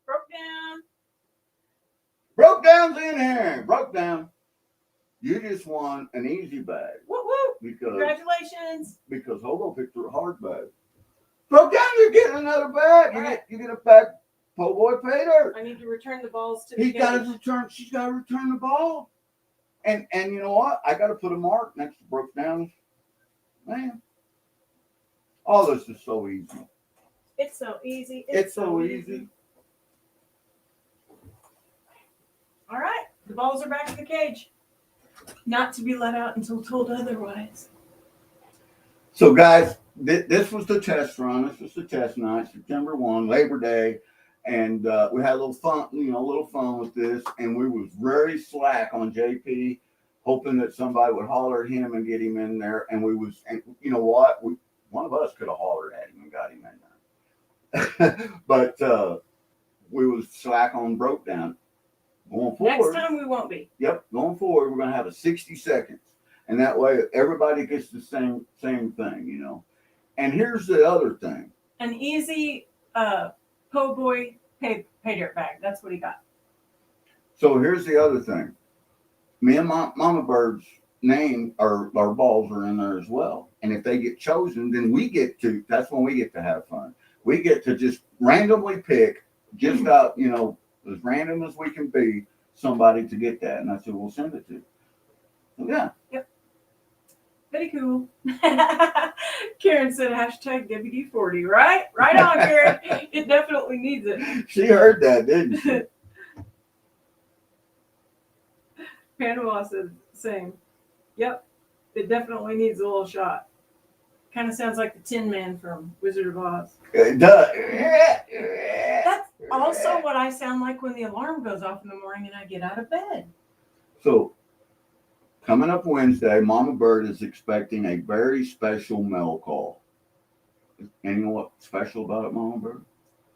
Broke down. Broke down's in here. Broke down. You just won an easy bag. Woo woo. Because, congratulations. Because Hobo picked her a hard bag. Broke down, you're getting another bag. You get a bag. Po' boy paid her. I need to return the balls to the She's got to return the ball. And you know what? I got to put a mark next to Broke Down. Man. All this is so easy. It's so easy. It's so easy. All right. The balls are back in the cage. Not to be let out until told otherwise. So, guys, this was the test run. This was the test night, September 1, Labor Day. And we had a little fun with this. And we was very slack on JP, hoping that somebody would holler at him and get him in there. And you know what? One of us could have hollered at him and got him in there. But we was slack on Broke Down. Going forward, next time we won't be. Yep, going forward, we're going to have a 60 seconds. And that way, everybody gets the same thing, you know. And here's the other thing. An easy po' boy pay dirt bag. That's what he got. So here's the other thing. Me and Mama Bird's name, our balls are in there as well. And if they get chosen, then that's when we get to have fun. We get to just randomly pick, just out, you know, as random as we can be, somebody to get that. And I said, we'll send it to you. So, yeah. Yep. Very cool. Karen said hashtag WD-40, right? Right on, Karen. It definitely needs it. She heard that, didn't she? Panama said same. Yep. It definitely needs a little shot. Kind of sounds like the Tin Man from Wizard of Oz. It does. That's also what I sound like when the alarm goes off in the morning and I get out of bed. So, coming up Wednesday, Mama Bird is expecting a very special mail call. And you know what's special about it, Mama Bird?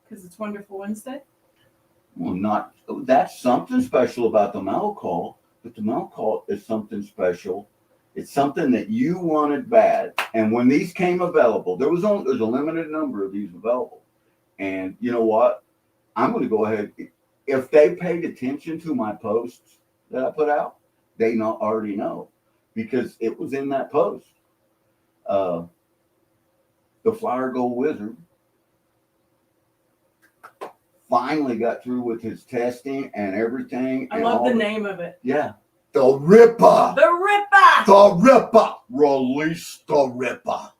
Because it's Wonderful Wednesday? Well, that's something special about the mail call, but the mail call is something special. It's something that you wanted bad. And when these came available, there's a limited number of these available. And you know what? I'm going to go ahead. If they paid attention to my posts that I put out, they already know, because it was in that post. The Flower Gold Wizard finally got through with his testing and everything. I love the name of it. Yeah. The Ripper. The Ripper. The Ripper. Release the Ripper.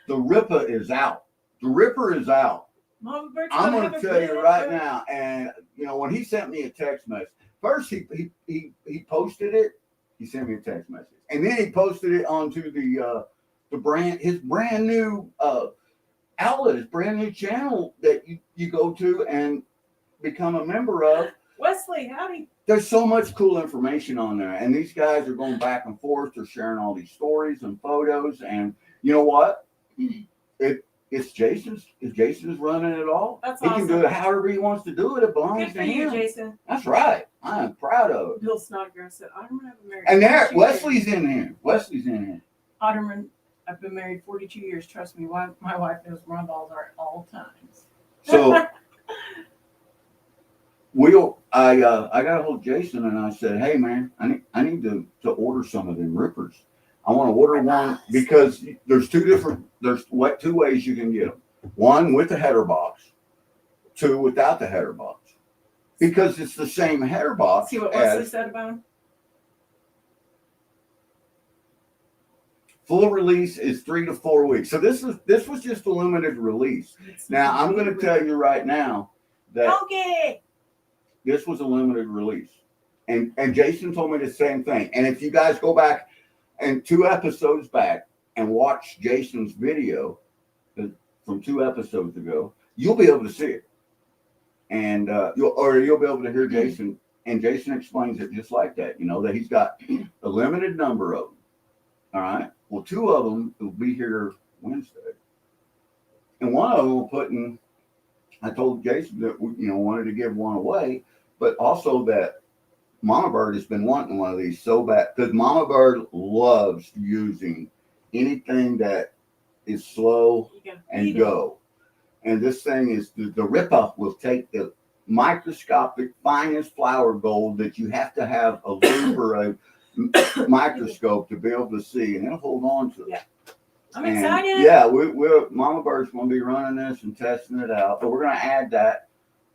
The Ripper is out. The Ripper is out. Mama Bird's I'm going to tell you right now. And, you know, when he sent me a text message, first he posted it. He sent me a text message. And then he posted it onto his brand new outlet, his brand new channel that you go to and become a member of. Wesley, howdy. there's so much cool information on there, and these guys are going back and forth. They're sharing all these stories and photos, and you know what? It's Jason's. If Jason's running it all, That's he awesome. can do it however he wants to do it. It belongs Good to for you, him. Jason. That's right. I am proud of it. Bill Snodgrass said, Otterman, I've been married. And there, 42 Wesley's years. in here. Wesley's in here. Otterman, I've been married 42 years. Trust me, my wife knows where my balls are at all times. So I got a hold of Jason and I said, hey man, I need to order some of them rippers. I want to order one because there's two ways you can get them. One with the header box, two without the header box. Because it's the same header box. See what Wesley said about him? Full release is 3 to 4 weeks. So this was just a limited release. Now I'm going to tell you right now that Okay. this was a limited release, and Jason told me the same thing. And if you guys go back and 2 episodes back and watch Jason's video from 2 episodes ago, you'll be able to see it, and you'll be able to hear Jason. And Jason explains it just like that. You know that he's got a limited number of them. All right. Well, 2 of them will be here Wednesday, and one of them will put in. I told Jason that we, wanted to give one away, but also that Mama Bird has been wanting one of these so bad because Mama Bird loves using anything that is slow and go. And this thing is the rip-up will take the microscopic finest flower gold that you have to have a loupe or a microscope to be able to see, and it'll hold on to it. Yeah. I'm excited. Yeah, we're Mama Bird's going to be running this and testing it out, but we're going to add that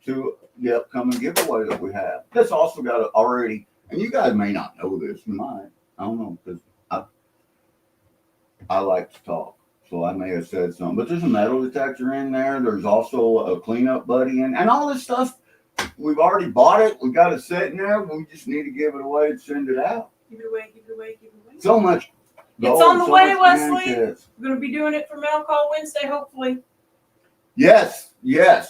to the upcoming giveaway that we have. That's also got already, and you guys may not know this, you might. I don't know, because I like to talk, so I may have said something. But there's a metal detector in there. There's also a cleanup buddy, and all this stuff. We've already bought it. We got it sitting there. We just need to give it away and send it out. Give it away, give it away, give it away. So much. It's on the way, Wesley. We're going to be doing it for Mail Call Wednesday, hopefully. Yes,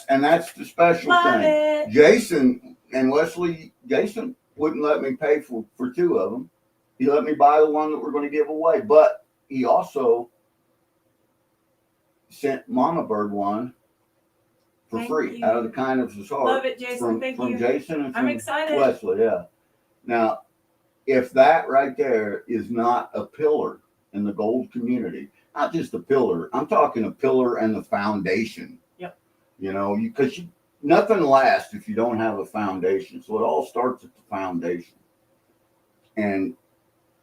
and that's the special Love thing. it. Jason and Wesley, Jason wouldn't let me pay for 2 of them. He let me buy the one that we're going to give away, but he also sent Mama Bird one for free out of the kindness of his heart. Love it, Jason. Thank you. From Jason and I'm from excited. Wesley, yeah. Now, if that right there is not a pillar in the gold community, not just a pillar, I'm talking a pillar and the foundation. Yep. Because nothing lasts if you don't have a foundation. So it all starts at the foundation. And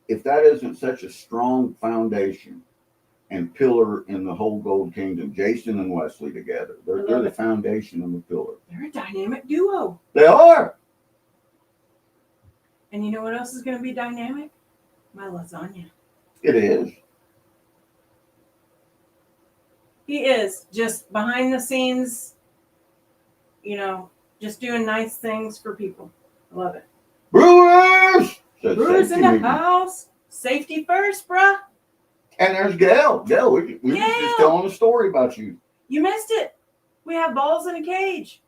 if that isn't such a strong foundation and pillar in the whole gold kingdom, Jason and Wesley together, they're the foundation and the pillar. They're a dynamic duo. They are. And you know what else is going to be dynamic? My lasagna. It is. He is just behind the scenes, just doing nice things for people. I love it. Brewers! Brewers in the house. Safety first, bruh. And there's Gail. Gail, we were just telling a story about you. You missed it. We have balls in a cage.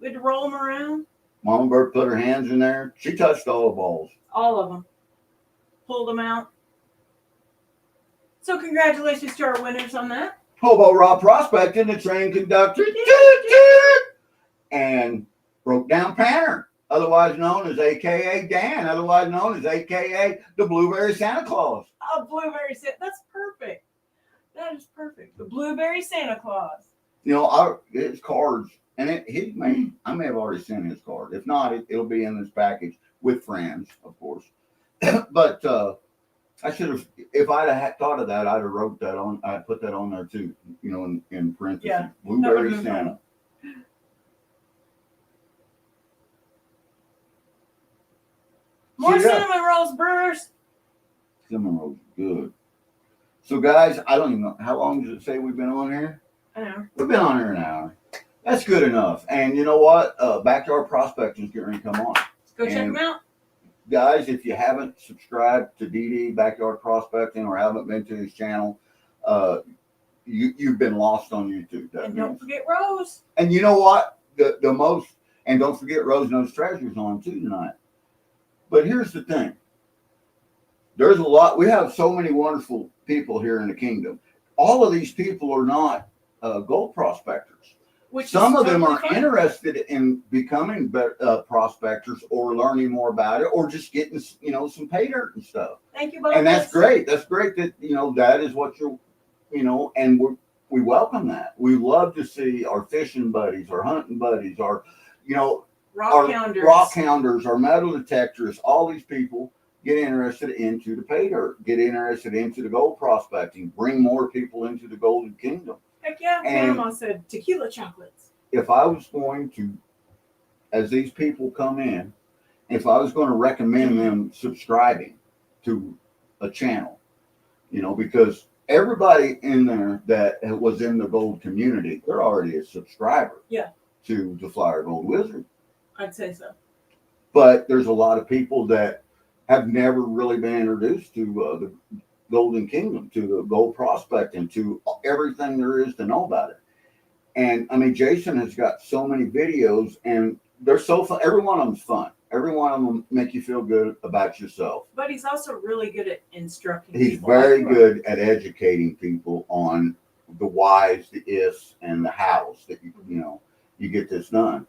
We had to roll them around. Mama Bird put her hands in there. She touched all the balls. All of them. Pulled them out. So congratulations to our winners on that. Hobo Rob Prospecting, the train conductor, and Broke Down Panner, otherwise known as AKA Dan, otherwise known as AKA the Blueberry Santa Claus. Oh, Blueberry Santa. That's perfect. That is perfect. The Blueberry Santa Claus. His cards, and I may have already sent his card. If not, it'll be in this package with friends, of course. But I should have, if I'd have thought of that, I'd have wrote that on. I'd put that on there too, in parentheses. Yeah, Blueberry Santa. More cinnamon rolls, brewers. Cinnamon rolls, good. So, guys, I don't even know how long does it say we've been on here. An hour. We've been on here an hour. That's good enough. And you know what? Backyard Prospecting is getting ready to come on. Go check them out. Guys, if you haven't subscribed to DD Backyard Prospecting or haven't been to his channel, you've been lost on YouTube. And don't forget Rose. And you know what? The most, and don't forget Rose Knows Treasures on too tonight. But here's the thing. There's a lot. We have so many wonderful people here in the kingdom. All of these people are not gold prospectors. Which Some is of them are totally fine. interested in becoming prospectors or learning more about it, or just getting, some pay dirt and stuff. Thank you, Bob. And that's great. That's great that, that is what you're, and we welcome that. We love to see our fishing buddies, our hunting buddies, our, Rock hounders. rock hounders, our metal detectors, all these people get interested into the pay dirt, get interested into the gold prospecting, bring more people into the golden kingdom. Heck yeah, And Panama said tequila chocolates. if I was going to, as these people come in, if I was going to recommend them subscribing to a channel, because everybody in there that was in the gold community, they're already a subscriber to the Flyer Gold Wizard. I'd say so. But there's a lot of people that have never really been introduced to the Golden Kingdom, to the gold prospecting, to everything there is to know about it. And I mean, Jason has got so many videos, and they're so fun. Every one of them's fun. Every one of them make you feel good about yourself. But he's also really good at instructing He's people. very good at educating people on the whys, the ifs, and the hows that you get this done.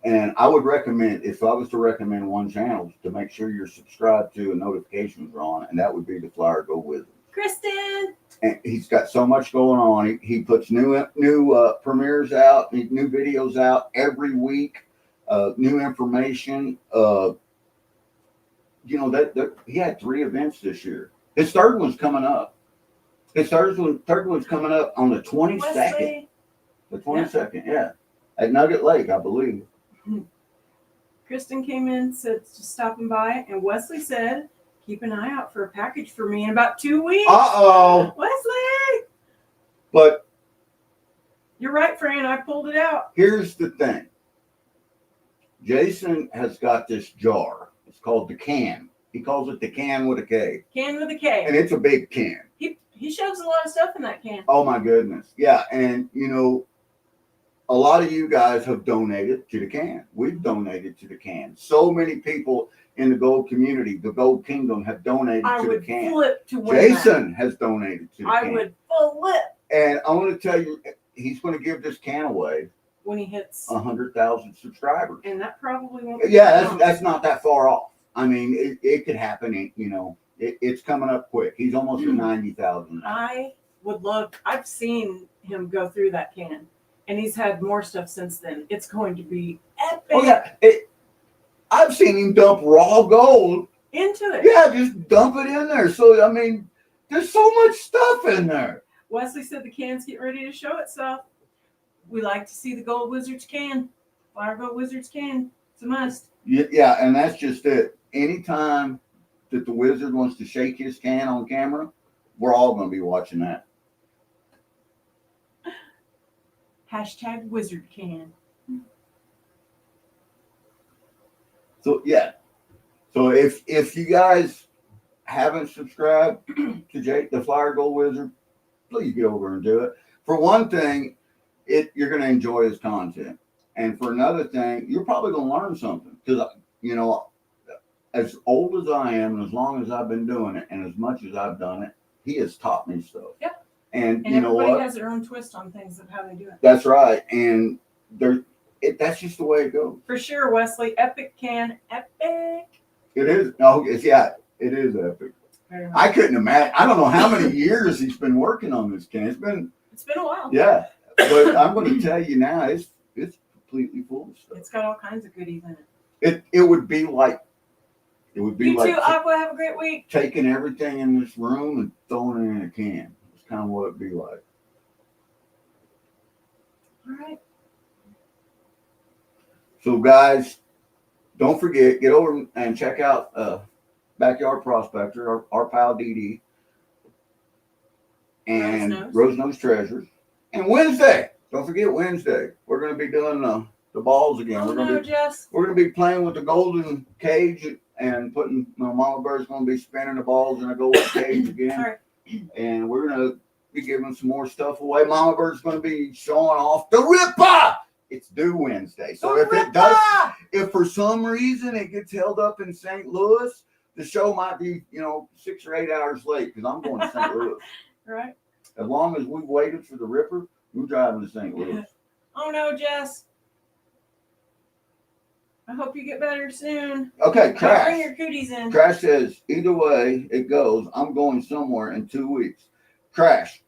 And I would recommend, if I was to recommend one channel, to make sure you're subscribed to and notifications are on, and that would be the Flyer Go Wizard. Kristen. And he's got so much going on. He puts new premieres out, new videos out every week, new information. He had 3 events this year. His third one's coming up. His third one's coming up on the 22nd. Wesley. The 22nd, yeah. At Nugget Lake, I believe. Kristen came in, said just stopping by, and Wesley said, keep an eye out for a package for me in about 2 weeks. Uh-oh. Wesley! But You're right, Fran. I pulled it out. here's the thing. Jason has got this jar. It's called the can. He calls it the can with a K. Can with a K. And it's a big can. He shoves a lot of stuff in that can. Oh, my goodness. Yeah, and, a lot of you guys have donated to the can. We've donated to the can. So many people in the gold community, the gold kingdom, have donated to the can. I would flip to win Jason has donated to the can. I would flip. And I want to tell you, he's going to give this can away When he hits. 100,000 subscribers. And that probably won't be Yeah, long. that's not that far off. I mean, it could happen. It's coming up quick. He's almost at 90,000. I would love. I've seen him go through that can, and he's had more stuff since then. It's going to be epic. Oh yeah, I've seen him dump raw gold. Into it. Yeah, just dump it in there. So I mean, there's so much stuff in there. Wesley said the can's getting ready to show itself. We like to see the Gold Wizards can. Flyer Gold Wizards can. It's a must. Yeah, and that's just it. Anytime that the wizard wants to shake his can on camera, we're all going to be watching that. Hashtag Wizard Can. So yeah. So if you guys haven't subscribed to Jake the Flyer Gold Wizard, please get over and do it. For one thing, you're going to enjoy his content, and for another thing, you're probably going to learn something, because as old as I am, and as long as I've been doing it, and as much as I've done it, he has taught me stuff. Yeah. And you know everybody what? has their own twist on things of how they do it. That's right. And that's just the way it goes. For sure, Wesley. Epic can. Epic. It is. No, it is epic. Very much. I couldn't imagine. I don't know how many years he's been working on this can. It's been a while. Yeah, but I'm going to tell you now, it's completely full of stuff. It's got all kinds of goodies in it. It would be like You too, Aqua. Have a great week. taking everything in this room and throwing it in a can. It's kind of what it'd be like. All right. So guys, don't forget, get over and check out Backyard Prospector, our pal DD, and Rose Nose Treasures. And Wednesday, don't forget Wednesday, we're going to be doing the balls again. Oh, we're going to be playing with the golden cage, and putting Mama Bird's going to be spinning the balls in a golden cage again. All right. And we're going to be giving some more stuff away. Mama Bird's going to be showing off the Ripper. It's due Wednesday. So if for some reason it gets held up in St. Louis, the show might be, 6 or 8 hours late because I'm going to St. Louis. Right. As long as we've waited for the Ripper, we're driving to St. Louis. Oh no, Jess. I hope you get better soon. Okay, Bring Crash. your cooties in. Crash says, either way it goes, I'm going somewhere in 2 weeks. Crash,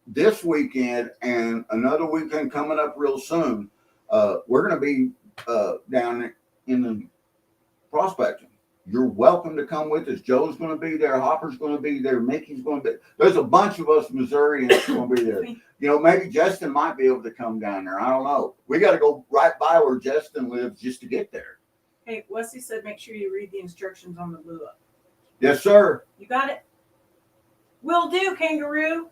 this weekend and another weekend coming up real soon, we're going to be down in the prospecting. You're welcome to come with us. Joe's going to be there. Hopper's going to be there. Mickey's going to be. There's a bunch of us Missourians going to be there. Maybe Justin might be able to come down there. I don't know. We got to go right by where Justin lives just to get there. Hey, Wesley said make sure you read the instructions on the blue up. Yes, sir. You got it? Will do, kangaroo.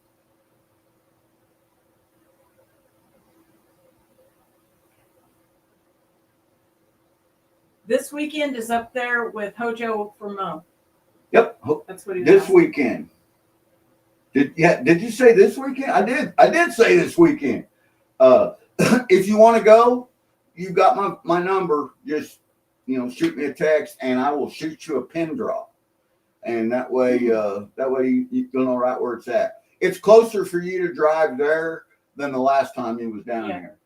This weekend is up there with Hojo for Mo. Yep. That's what he was This asking. weekend. Did you say this weekend? I did say this weekend. If you want to go, you've got my number. Just shoot me a text and I will shoot you a pin drop. And that way you'll know right where it's at. It's closer for you to drive there than the last time you was down here.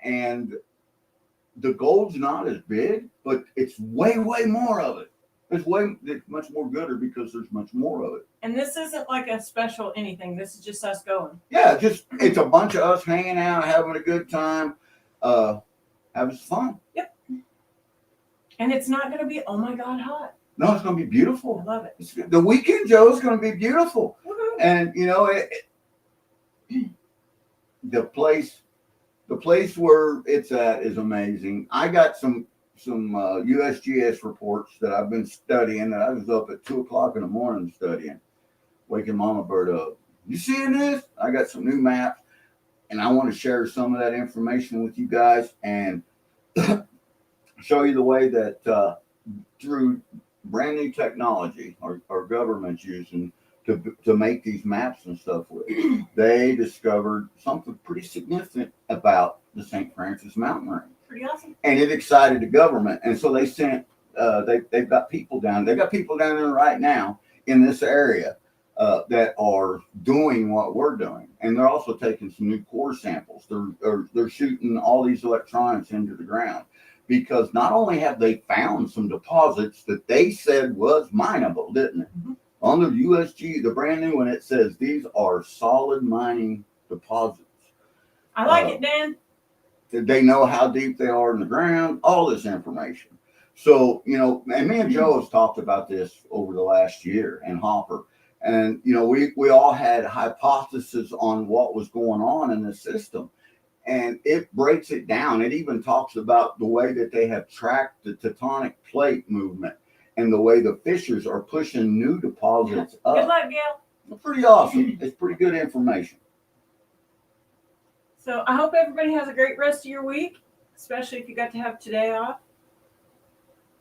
And the gold's not as big, but it's way more of it. It's much more gooder because there's much more of it. And this isn't like a special anything. This is just us going. Yeah, it's a bunch of us hanging out, having a good time, having fun. Yep. And it's not going to be, oh my God, hot. No, it's going to be beautiful. I love it. The weekend, Joe, is going to be beautiful. Woo-hoo. And the place where it's at is amazing. I got some USGS reports that I've been studying. That I was up at 2:00 in the morning studying, waking Mama Bird up. You seeing this? I got some new maps, and I want to share some of that information with you guys and show you the way that through brand new technology our government's using to make these maps and stuff with, they discovered something pretty significant about the St. Francis mountain range. Pretty awesome. And it excited the government. And so they sent, they've got people down. They've got people down there right now in this area that are doing what we're doing. And they're also taking some new core samples. They're shooting all these electronics into the ground. Because not only have they found some deposits that they said was mineable, didn't it? Mm-hmm. On the USG, the brand new one, it says these are solid mining deposits. I like it, Dan. They know how deep they are in the ground, all this information. So, and me and Joe have talked about this over the last year, and Hopper. And, we all had hypotheses on what was going on in the system. And it breaks it down. It even talks about the way that they have tracked the tectonic plate movement and the way the fissures are pushing new deposits up. Good luck, Gail. It's pretty awesome. It's pretty good information. So I hope everybody has a great rest of your week, especially if you got to have today off.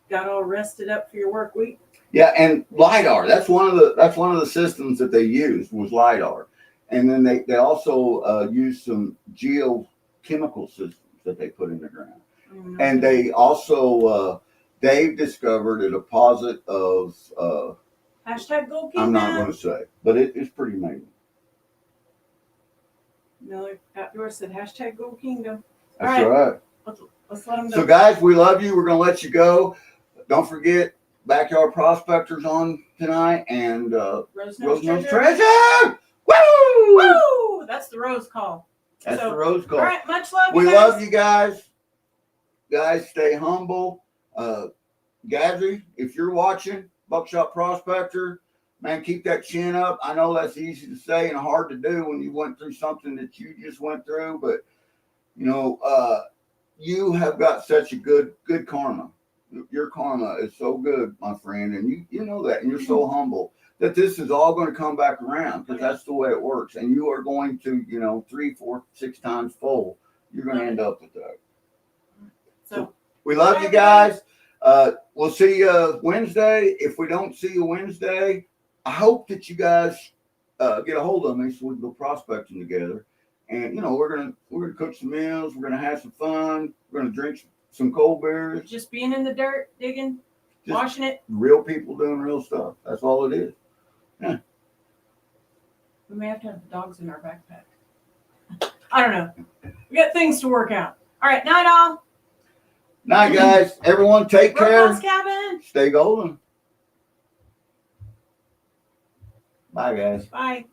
Got all rested up for your work week. Yeah, and LiDAR. That's one of the systems that they used was LiDAR. And then they also use some geochemical systems that they put in the ground. Mm-hmm. And they also, they've discovered a deposit of... Hashtag Gold Kingdom. I'm not going to say, but it's pretty amazing. Miller Outdoors said hashtag Gold Kingdom. That's all right. Let's let them go. So guys, we love you. We're going to let you go. Don't forget, Backyard Prospectors on tonight and Rose Nose Treasure. Woo! Woo! That's the Rose Call. That's the Rose Call. All right, much love. We love you guys. Guys, stay humble. Gadzry, if you're watching, Buckshot Prospector, man, keep that chin up. I know that's easy to say and hard to do when you went through something that you just went through, but you have got such a good karma. Your karma is so good, my friend, and you know that, and you're so humble that this is all going to come back around because that's the way it works. And you are going to, 3, 4, 6 times full. You're going to end up with that. So we love you guys. We'll see you Wednesday. If we don't see you Wednesday, I hope that you guys get a hold of me so we can go prospecting together. And we're gonna cook some meals. We're gonna have some fun. We're gonna drink some cold beers, Just being in the dirt, digging, just washing it. real people doing real stuff. That's all it is. We may have to have the dogs in our backpack. I don't know. We got things to work out. All right, night all. Night, guys. Everyone, take care. Robot's cabin. Stay golden. Bye, guys. Bye.